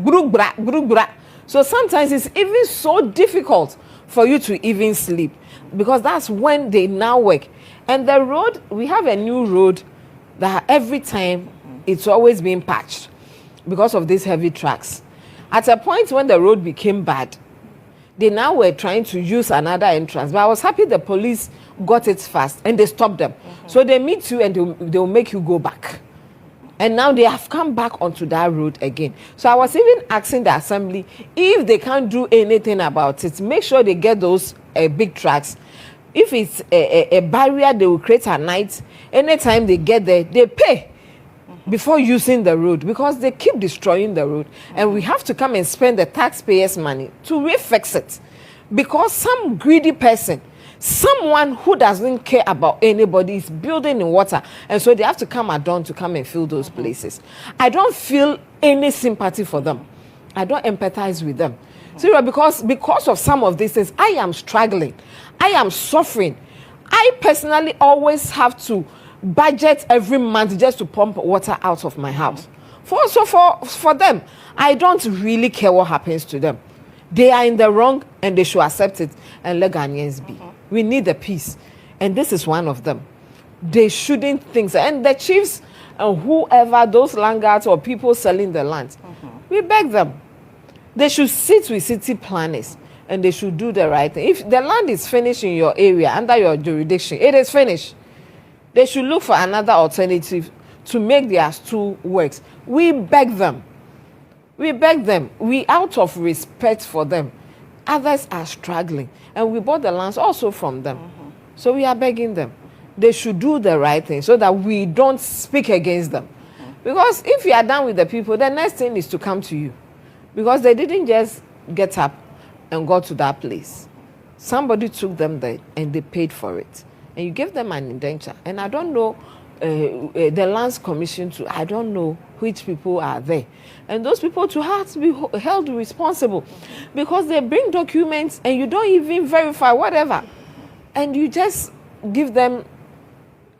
So sometimes it's even so difficult for you to even sleep. Because that's when they now work. And the road, we have a new road that every time it's always been patched because of these heavy trucks. At a point when the road became bad, they now were trying to use another entrance. But I was happy the police got it fast and they stopped them. So they meet you and they'll make you go back. And now they have come back onto that road again. So I was even asking the assembly if they can't do anything about it. Make sure they get those big trucks. If it's a barrier, they will create at night. Anytime they get there, they pay before using the road because they keep destroying the road. And we have to come and spend the taxpayers' money to refix it. Because some greedy person, someone who doesn't care about anybody is building in water. And so they have to come at dawn to come and fill those places. I don't feel any sympathy for them. I don't empathize with them. Seriously, because of some of these things, I am struggling. I am suffering. I personally always have to budget every month just to pump water out of my house. For them, I don't really care what happens to them. They are in the wrong and they should accept it and let Ghanaians be. We need the peace. And this is one of them. They shouldn't think so. And the chiefs and whoever, those landlords or people selling the land, we beg them. They should sit with city planners and they should do the right thing. If the land is finished in your area, under your jurisdiction, it is finished. They should look for another alternative to make their stool works. We beg them. We beg them. We, out of respect for them, others are struggling. And we bought the lands also from them. So we are begging them. They should do the right thing so that we don't speak against them. Because if you are done with the people, the next thing is to come to you. Because they didn't just get up and go to that place. Somebody took them there and they paid for it. And you gave them an indenture. And I don't know, the Lands Commission too, I don't know which people are there. And those people too have to be held responsible. Because they bring documents and you don't even verify whatever. And you just give them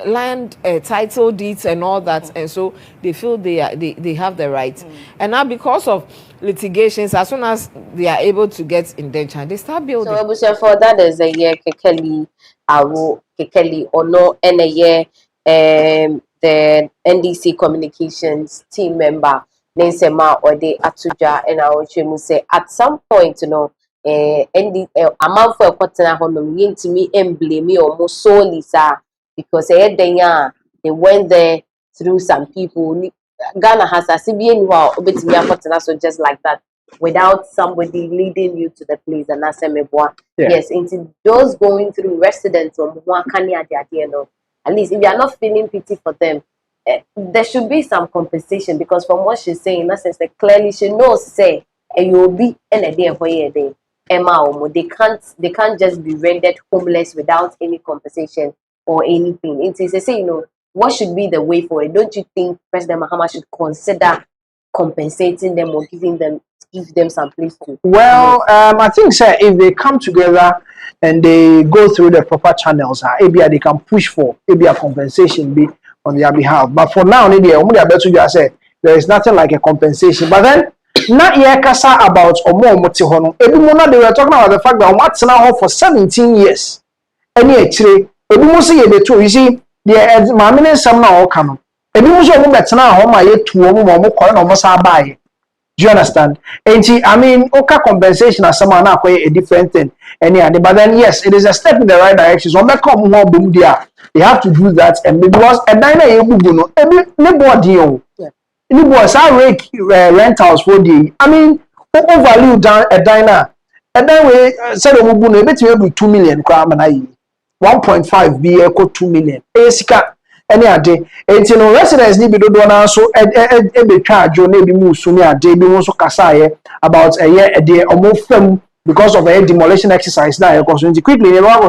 land title deeds and all that, and so they feel they have the right. And now because of litigations, as soon as they are able to get indenture, they start building. So for that is a year kekeli awo kekeli ono and a year the NDC communications team member Nensema or the Atuja and I would say at some point, you know, amount for a partner honor to me and blame me almost solely, sir. Because they went there through some people. Ghana has a CBN so just like that, without somebody leading you to the place. And that's yes, into those going through residents of at least if you are not feeling pity for them, there should be some compensation because from what she's saying, in essence, clearly she knows say you'll be in a day for a day. They can't just be rendered homeless without any compensation or anything. It is say, you know, what should be the way for it? Don't you think President Mahama should consider compensating them or give them some place to? Well, I think, sir, if they come together and they go through the proper channels, maybe they can push for maybe a compensation be on their behalf. But for now, maybe there is nothing like a compensation. But then, not yet kasa about Omo Motihono. They were talking about the fact that what's now for 17 years. Any actually. You see, the mammy some now come. And you also bet now home my 2 almost buy. Do you understand? And I mean, okay, compensation as someone now a different thing. But then, yes, it is a step in the right direction. So, come more boom there. They have to do that. And because a diner, anybody rentals for the. I mean, overvalue down a diner. And then we said, we bet you able 2 million crime and 1.5 be equal 2 million. Esika any ade. And you know, residents need be do na so be charge or maybe move soon a day be so kasa about a year a day or more film because of a demolition exercise now. Because quickly you know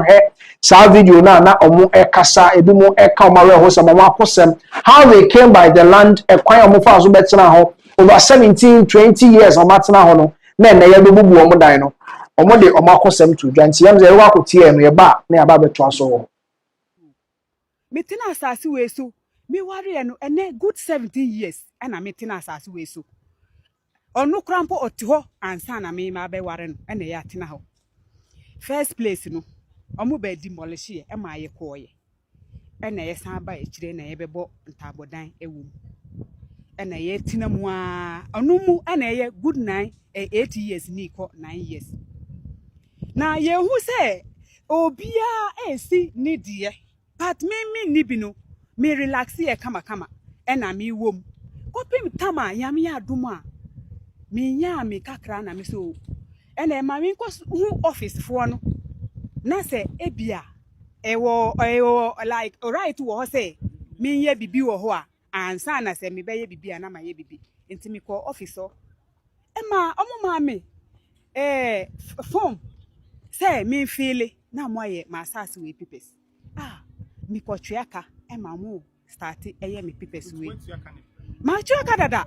sa video na omo kasa e be mo e ka omare ho some akosem how they came by the land e kwan omo fa so betena ho over 17-20 years o matena ho no na na ya be bubu omo dan no. Omode omakosem to dwanti yam ze wa kotie no ye ba na aba beto aso. Metina asase we so me ware no ene good 17 years na metina asase we so onu krampo otiho ansa na me ma be ware no ene ya tena ho first place no omo ba demolish ye ma ye koye ene ye san ba e kire na ye bebo ntabodan ewum and a year tinamwa, a numu and a year good 8 years, Nico 9 years. Now, ye who say, oh, bia, see, needy, but me nibino, me relax here, kama, and I me womb. Kopim tama, yamia duma, me yami kakra na me so, and a mammy was who office for no. Na say, ebia, ewo, like, alright, to say, me ye bibi wo ho a, ansa na say, me be ye bibi na ma ye bibi, inti me call officer. Emma, omo mami, phone. Say me feel it na mo ye ma asase we pipes me ko tuaka e ma mo start eye me pipes we ma tuaka dada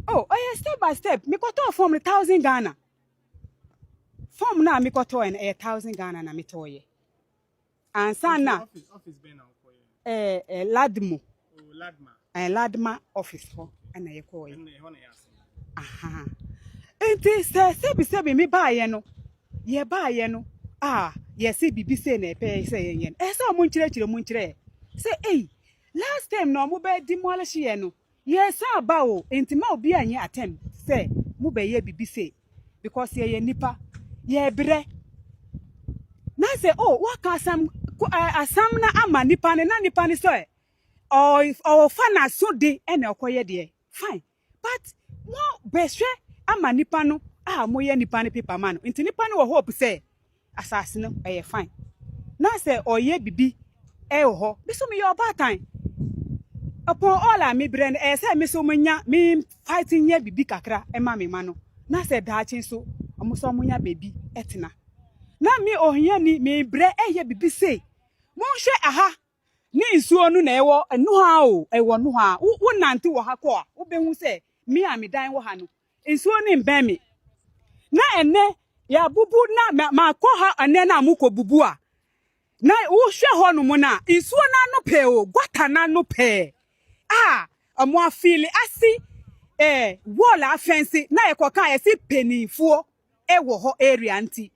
oh step by step me ko to form 1,000 Ghana form na me ko to en 1,000 Ghana na me to ye ansa na office be na ko ye ladmo ladma office ho na ye ko ye aha enti se me ba ye no ye ba ye no ye see bibi say na pe say yen so mo nchire say last time no mo be demolish ye no ye sa ba o enti ma obi anye attempt say mo be ye bibi say because ye nipa ye bre na say what ka asam na ama nipa ne na nipa ne so or fana so de ene okoye de fine but mo be hwe ama nipa no mo ye nipa ne paper man enti nipa ne wo hope say asase no fine na say oye bibi ho be so me your bad time upon all am me brand say me so munya me fighting ye bibi kakra ma me ma no na say daachi so omo so munya baby etena na me ohia ni me bre ye bibi say mo hwe aha ni nsuo no na ewo enu ha o ewo no ha wo nante wo ha ko a wo be hu say me am dan wo ha no nsuo ni mben me na ene ya bubu na ma ko ha ane na amuko bubu a na wo hwe ho no mo na nsuo na no pe o gwata na no pe amo afili asi wall afensi na ye koka ye si penifo wo ho area nti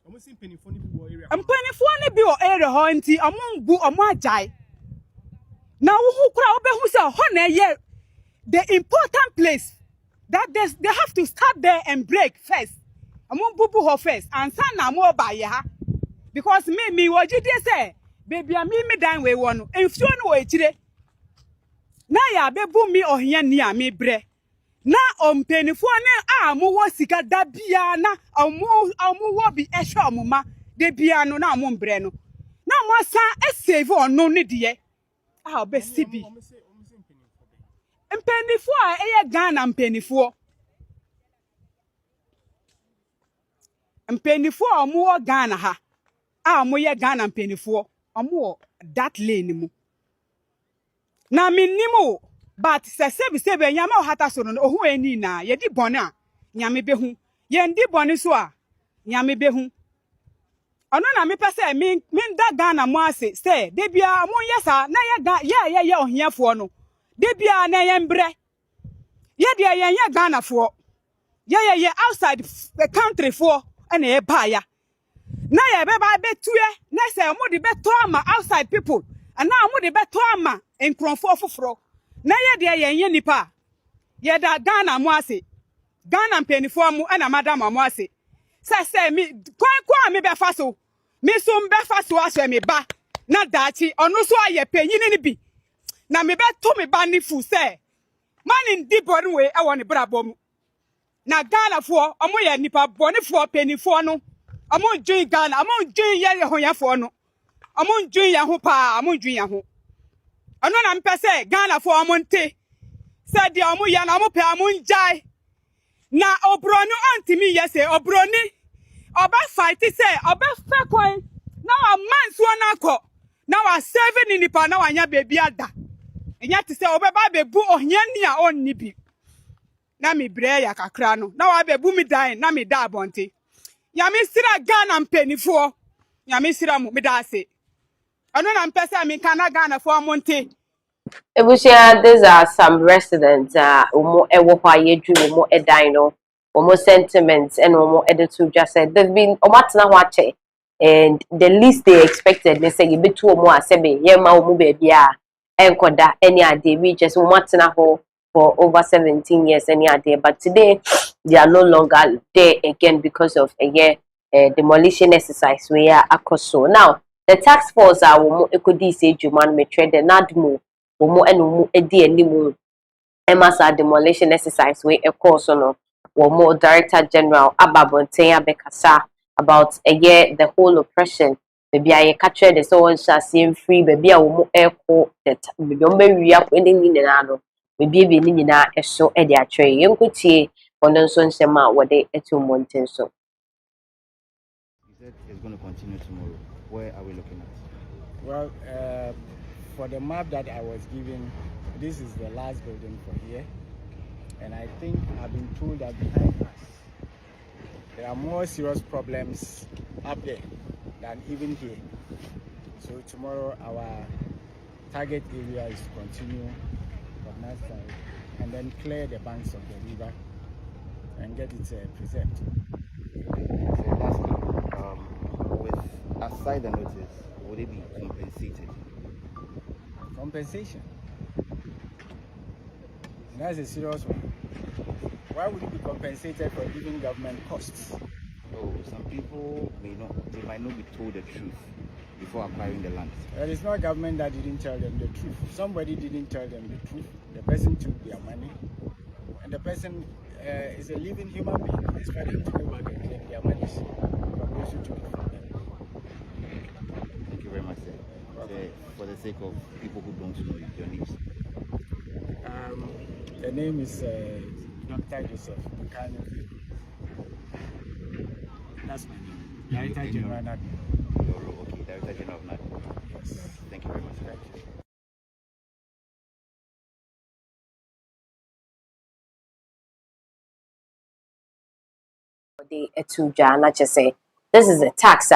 omo si penifo ni bi wo area penifo ni bi wo area ho nti omo mbu omo ajai na wo hu kura wo be hu se ho na ye the important place that they have to start there and break first. I'm on bubu ho first and son na mo ba ye ha because me wo jide say baby me dan we won enfuo no wo echire na ya bebu mi ohia ni a me bre na ompenifo ne mo wo sika da bia na omo wo bi ehwe omuma de bia no na mo bre no na mo san save ono ne de obesi bi mpenifo eye Ghana mpenifo omo Ghana ha omo ye Ghana mpenifo omo that lane mu na minimo but se nyama hata so no ohu eni na ye di bone a nyame behu ye ndi bone so a nyame behu ono na me pese me da Ghana mo ase se de bia mo yesa na ye ohiafo no de bia na ye mbre ye de ye Ghana fo ye outside the country for and e ba ya na ye be ba betue na se mo de beto ama outside people and now mo de beto ama enkronfo foforo na ye de ye nipa ye da Ghana mo ase Ghana mpenifo mu na madam mo ase se mi kwa me be fa so me so mbe fa so ase me ba na daachi onu so aye penyin ni bi na me beto me ba ni fu se man ndi boru we e woni brabo mu na Ghana fo omo ye nipa bone fo penifo no omo dwen Ghana omo dwen ye hoyafo no omo dwen ye ho pa omo dwen ye ho ono na mpese Ghana fo omo nte se dia omo ye na omo pe omo njai na obroni antimi ye se obroni oba fight se oba fe kwan na wa manso na akọ na wa save ni nipa na wa nya baby ada enya ti se oba ba bebu ohia ni a onni bi na mi bre ya kakra no na wa bebu mi dan na mi da abonte ya mi sira Ghana mpenifo ya mi sira mu mi da ase ono na mpesa mi kana Ghana fo monte Ebusia, these are some residents umo ewo kwa yedru umo edaino umo sentiments and umo editu just said they've been omatna wache and the least they expected they say you be too umo asebe yema umo bebia enkoda any ade. We just want ho for over 17 years any ade. But today they are no longer there again because of a year demolition exercise we are akoso. Now the task force are womo ekodi say juman me trade nadmu womo enu edi enimu emasa demolition exercise we ekoso no womo director general Ababonten Abekasa about a year the whole oppression baby I capture the so one shall seem free baby a womo eko that baby we up any na no baby be ni na eso e de atwe yenkutie ono nso nsema wode etu monten so. It's going to continue tomorrow. Where are we looking at? Well, for the map that I was given, this is the last building for here. And I think I've been told that behind us, there are more serious problems up there than even here. So tomorrow our target area is to continue from that side and then clear the banks of the river and get it preserved. So lastly, aside the notice, would it be compensated? Compensation? That's a serious one. Why would it be compensated for giving government costs? Oh, some people might not be told the truth before acquiring the land. Well, it's not government that didn't tell them the truth. Somebody didn't tell them the truth. The person took their money, and the person is a living human being. It's for them to go back and claim their money from those who took it from them. Thank you very much, sir. For the sake of people who don't know your names. The name is Dr. Joseph. That's my name. Director General of NADMO. Okay, Director General of NADMO. Yes. Thank you very much. Thank you. This is a tax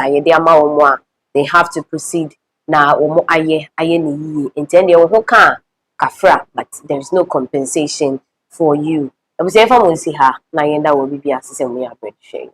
they have to proceed now aye ni intend you kafra but there is no compensation for you. I was say if I want to see her na yenda will be assessing we are share.